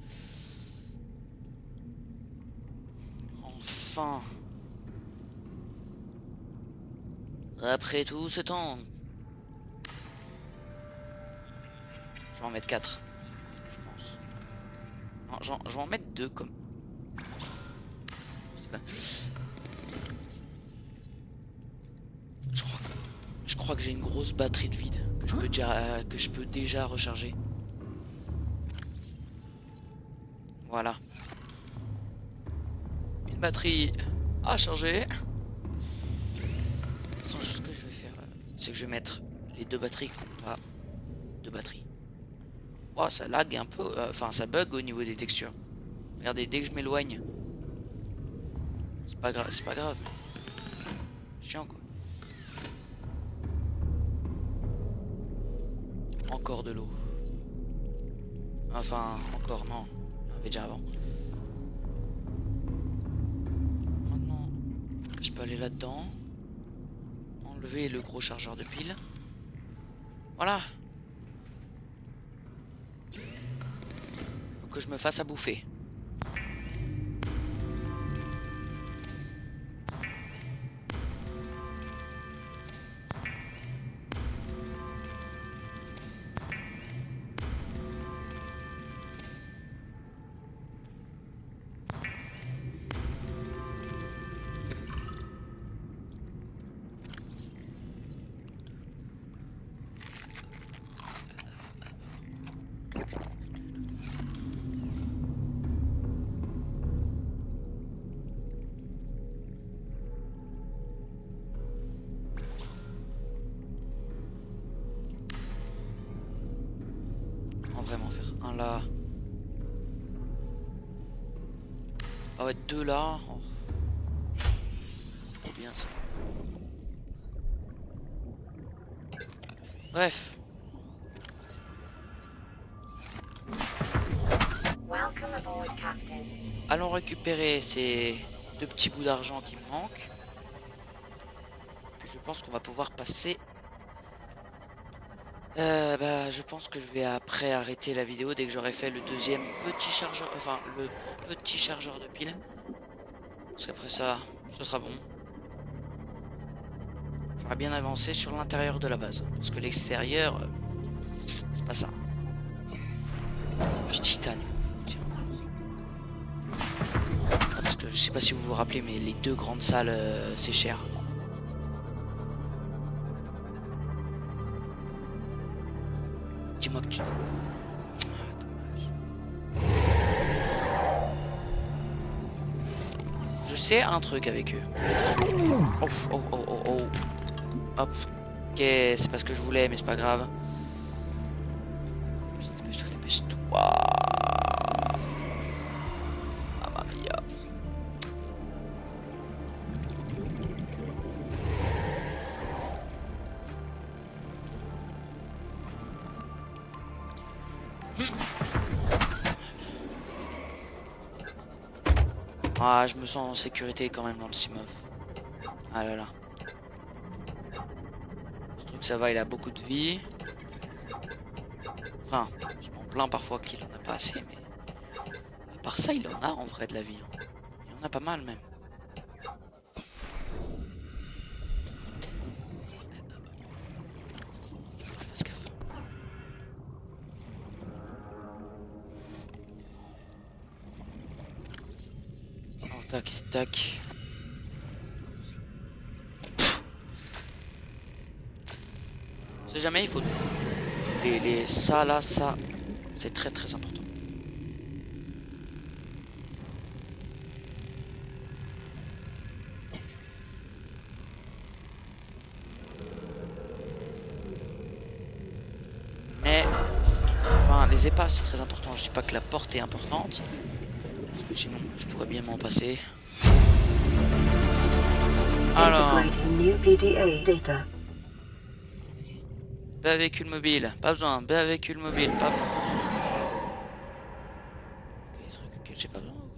A: Enfin. Après tout ce temps. Je vais en mettre 4. Je pense. Non, je vais en mettre 2 comme. Je crois que j'ai une grosse batterie de vide que je peux déjà recharger. Voilà. Une batterie à charger. Ce que je vais faire, c'est que je vais mettre les 2 batteries qu'on va. 2 batteries. Oh, ça lag un peu, enfin ça bug au niveau des textures. Regardez, dès que je m'éloigne, c'est pas grave. Chiant quoi. Encore de l'eau. Enfin, encore non. On avait déjà avant. Maintenant, je peux aller là-dedans. Enlever le gros chargeur de pile. Voilà. Faut que je me fasse à bouffer. Vraiment faire un là. Ah ouais, 2 là. Oh. Trop bien ça. Bref.
B: Welcome aboard, Captain.
A: Allons récupérer ces 2 petits bouts d'argent qui me manquent. Puis je pense qu'on va pouvoir passer. Je pense que je vais après arrêter la vidéo dès que j'aurai fait le deuxième petit chargeur, enfin le petit chargeur de pile. Parce qu'après ça, ce sera bon. J'aurai bien avancé sur l'intérieur de la base. Parce que l'extérieur, c'est pas ça. Puis titane, tiens. Parce que je sais pas si vous vous rappelez, mais les 2 grandes salles, c'est cher. Dis-moi que tu... Je sais un truc avec eux. Oh, oh, oh, oh, oh. Hop. Ok, c'est pas ce que je voulais, mais c'est pas grave. Dépêche-toi, dépêche-toi. Mamma mia. Ah, je me sens en sécurité quand même dans le Simov. Ah là là. Ce truc, ça va, il a beaucoup de vie. Enfin, je m'en plains parfois qu'il en a pas assez, mais... À part ça, il en a en vrai de la vie. Hein. Il en a pas mal même. Fais gaffe. Oh, tac, tac. On sait jamais, il faut... Ça là, ça, c'est très très important. Mais, enfin, les épaves c'est très important. Je dis pas que la porte est importante, parce que sinon je pourrais bien m'en passer. Alors,
B: Integrating new PDA data.
A: véhicule mobile, pas besoin. Véhicule mobile, pas besoin. Ok, des trucs auxquels j'ai pas besoin ou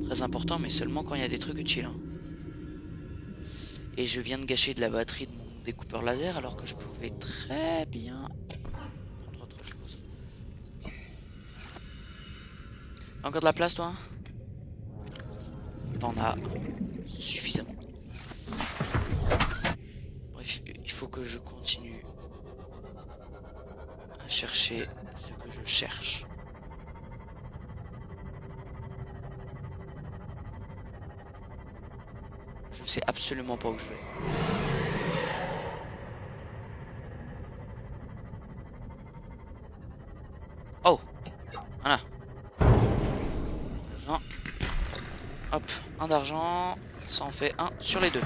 A: quoi? Très important, mais seulement quand il y a des trucs utiles. Hein. Et je viens de gâcher de la batterie de mon découpeur laser alors que je pouvais très bien prendre autre chose. T'as encore de la place, toi? T'en as suffisamment. Bref, il faut que je continue à chercher ce que je cherche. Je sais absolument pas où je vais. Oh! Voilà. Argent. Hop, un d'argent. Ça en fait un sur les deux.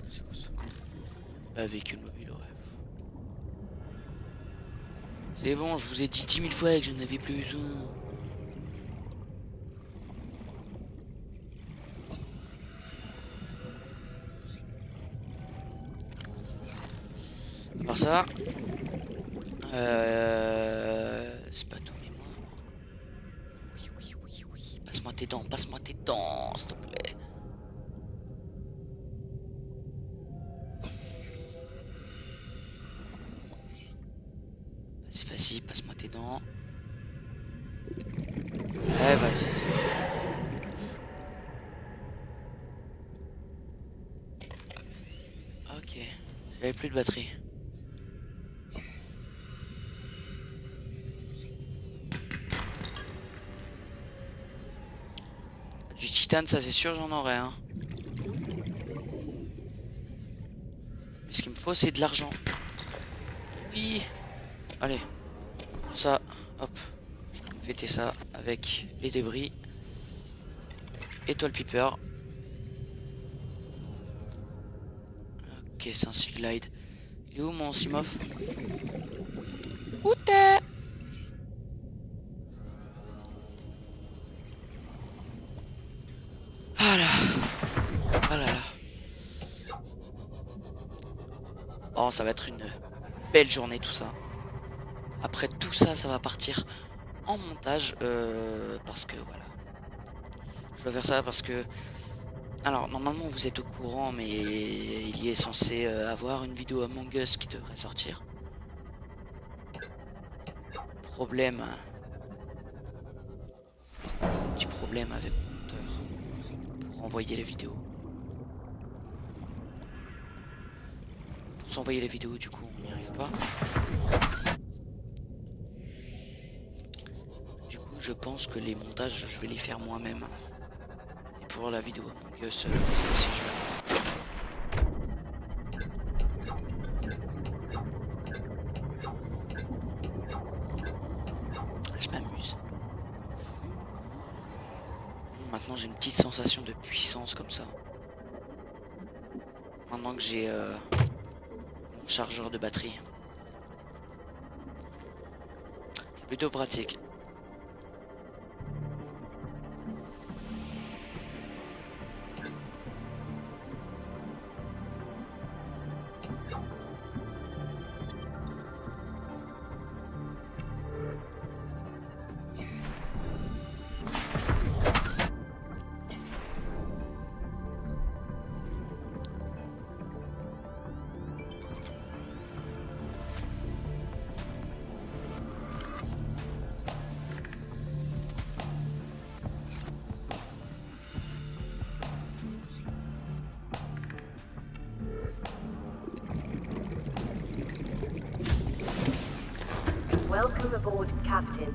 A: C'est quoi ça? Véhicule mobile au rêve. C'est bon, je vous ai dit 10 000 fois que je n'avais plus besoin. À part ça, c'est pas tout, mais moi. Oui. Passe-moi tes dents, s'il te plaît. Vas-y, passe-moi tes dents. Eh, vas-y. Ok, j'avais plus de batterie. Du titane, ça c'est sûr, j'en aurai. Hein. Mais ce qu'il me faut, c'est de l'argent. Oui. Allez. Ça, hop. Je vais fêter ça avec les débris. Étoile piper. Ok, c'est un Sea Glide. Il est où mon Simov? Où t'es? Ah là. Ah là là. Oh, ça va être une belle journée tout ça. Après tout ça, ça va partir en montage. Parce que voilà. Je dois faire ça parce que... Alors, normalement, vous êtes au courant, mais il y est censé avoir une vidéo Among Us qui devrait sortir. Problème. Petit problème avec mon monteur pour envoyer les vidéos. Pour s'envoyer les vidéos, du coup, on n'y arrive pas. Du coup, je pense que les montages, je vais les faire moi-même. Et pour la vidéo Among Us, c'est aussi je vais... Je m'amuse. Maintenant, j'ai une petite sensation de puissance comme ça. Maintenant que j'ai mon chargeur de batterie. Plutôt pratique.
B: Welcome aboard, Captain.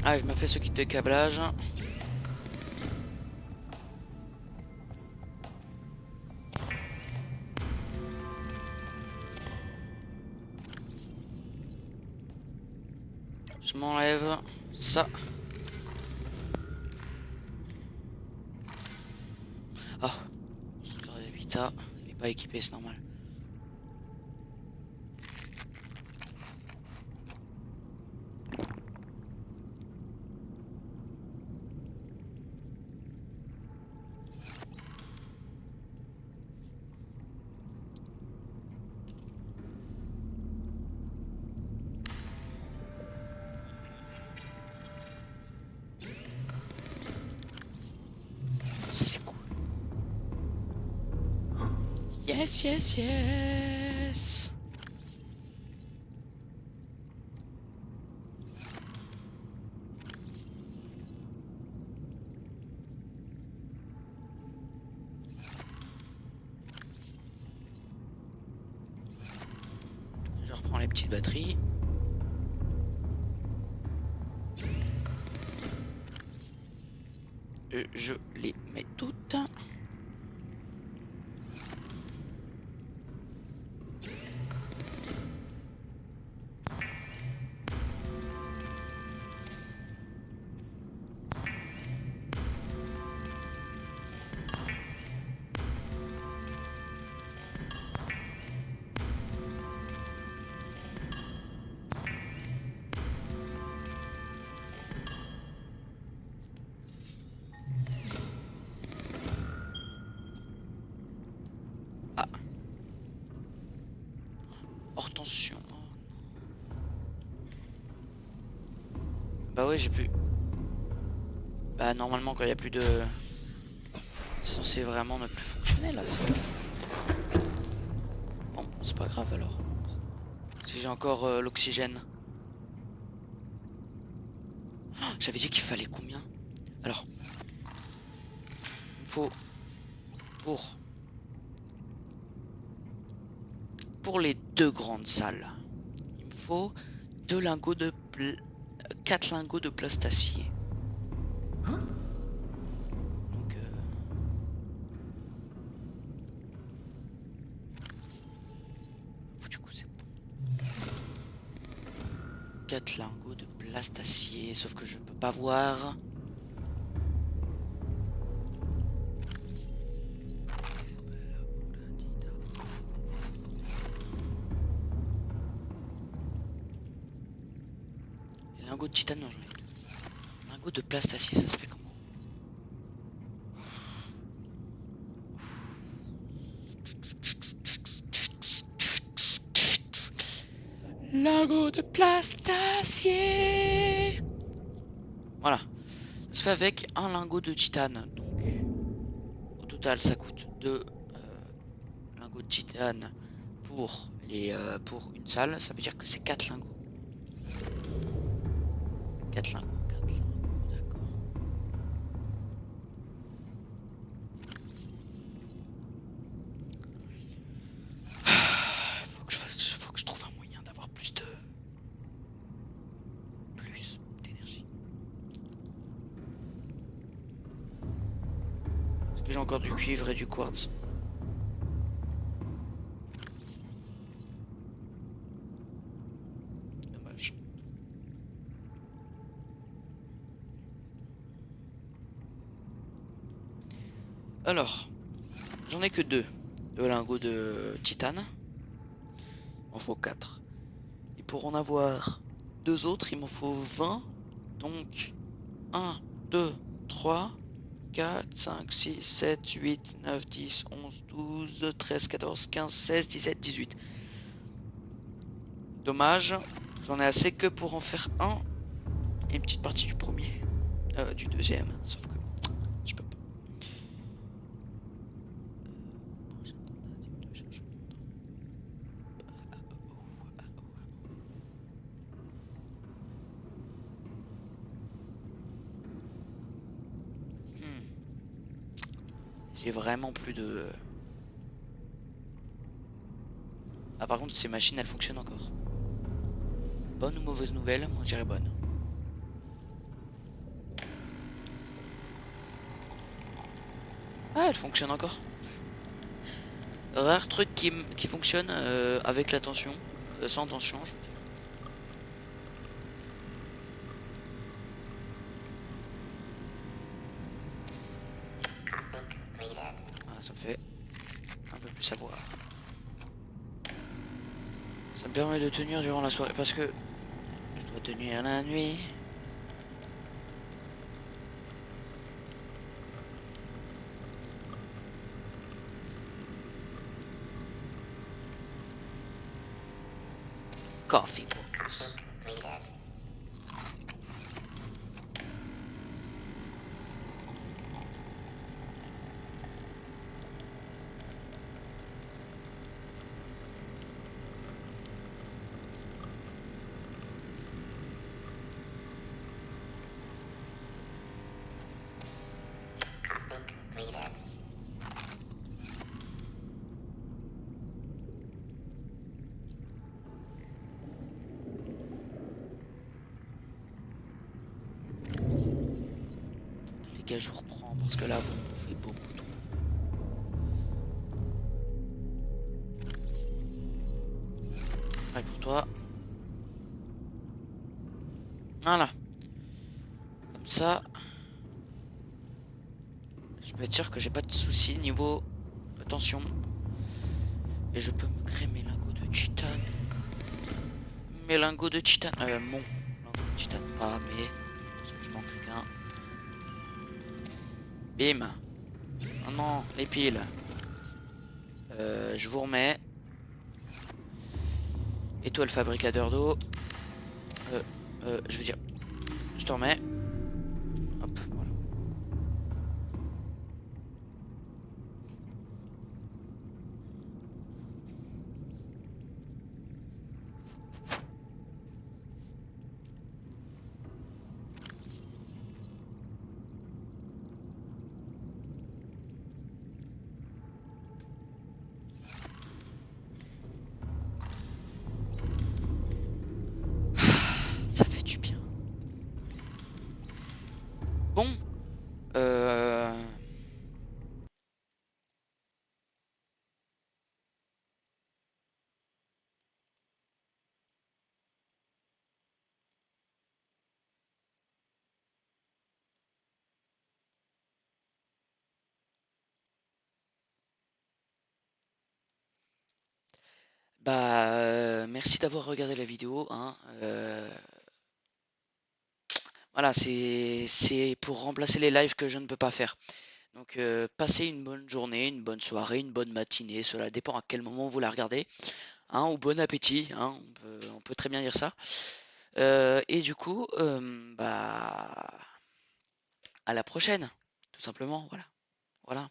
A: Ah, je me fais ce kit de câblage. Je m'enlève ça. Ah, constructeur d'habitat. Il est pas équipé, c'est normal. Ça c'est cool. Yes, yes, yes. Je reprends les petites batteries. Et je les mets toutes. Ah. Hors tension. Oh, non. Bah ouais, j'ai plus. Bah normalement quand il y a plus de. C'est censé vraiment ne plus fonctionner là. Bon, c'est pas grave alors. Si j'ai encore l'oxygène. Oh, j'avais dit qu'il fallait combien? Alors. Il me faut. Pour les deux grandes salles. Il me faut 2 lingots de 4 lingots de plastacier. Donc du coup c'est bon. 4 lingots de plastacier, sauf que je peux pas voir. Les lingots de titane, non, j'en ai 2. Lingots de plastacier, ça se fait comment? Lingot de plastacier. Voilà. Ça se fait avec un lingot de titane. Donc, au total, ça coûte 2 lingots de titane pour une salle. Ça veut dire que c'est 4 lingots. 4 lingots, d'accord. Faut que je trouve un moyen d'avoir plus d'énergie. Parce que j'ai encore du cuivre et du quartz. Dommage. Alors, j'en ai que 2 lingots de titane. m'en faut 4. Et pour en avoir 2 autres, il m'en faut 20. Donc 1, 2, 3, 4, 5, 6, 7, 8, 9, 10, 11, 12, 13, 14, 15, 16, 17, 18. Dommage, j'en ai assez que pour en faire un et une petite partie du premier, du deuxième, sauf que je peux pas. J'ai vraiment plus de... Ah par contre ces machines elles fonctionnent encore. Bonne ou mauvaise nouvelle? Moi je dirais bonne. Ah elle fonctionne encore. Rare truc qui fonctionne avec la tension, sans tension. Voilà, ça me fait un peu plus savoir. Ça me permet de tenir durant la soirée parce que je dois tenir la nuit. Coffee box. Les gars, je vous reprends parce que là, vous me faites beaucoup trop. Allez, pour toi. Voilà. Comme ça, je peux être sûr que j'ai pas de soucis niveau tension. Et je peux me créer mes lingots de titane. Mes lingots de titane. Mon lingot de titane. Pas mais. Parce que je manquerai qu'un. Bim. Oh non, les piles. Je vous remets. Et toi, le fabricateur d'eau. Je veux dire, je te remets. Hop, voilà. Ça fait du bien. Bon. Merci d'avoir regardé la vidéo, hein. Voilà, c'est pour remplacer les lives que je ne peux pas faire. Donc passez une bonne journée, une bonne soirée, une bonne matinée, cela dépend à quel moment vous la regardez, hein, ou bon appétit, hein, on peut très bien dire ça. Et du coup, à la prochaine, tout simplement, voilà. Voilà.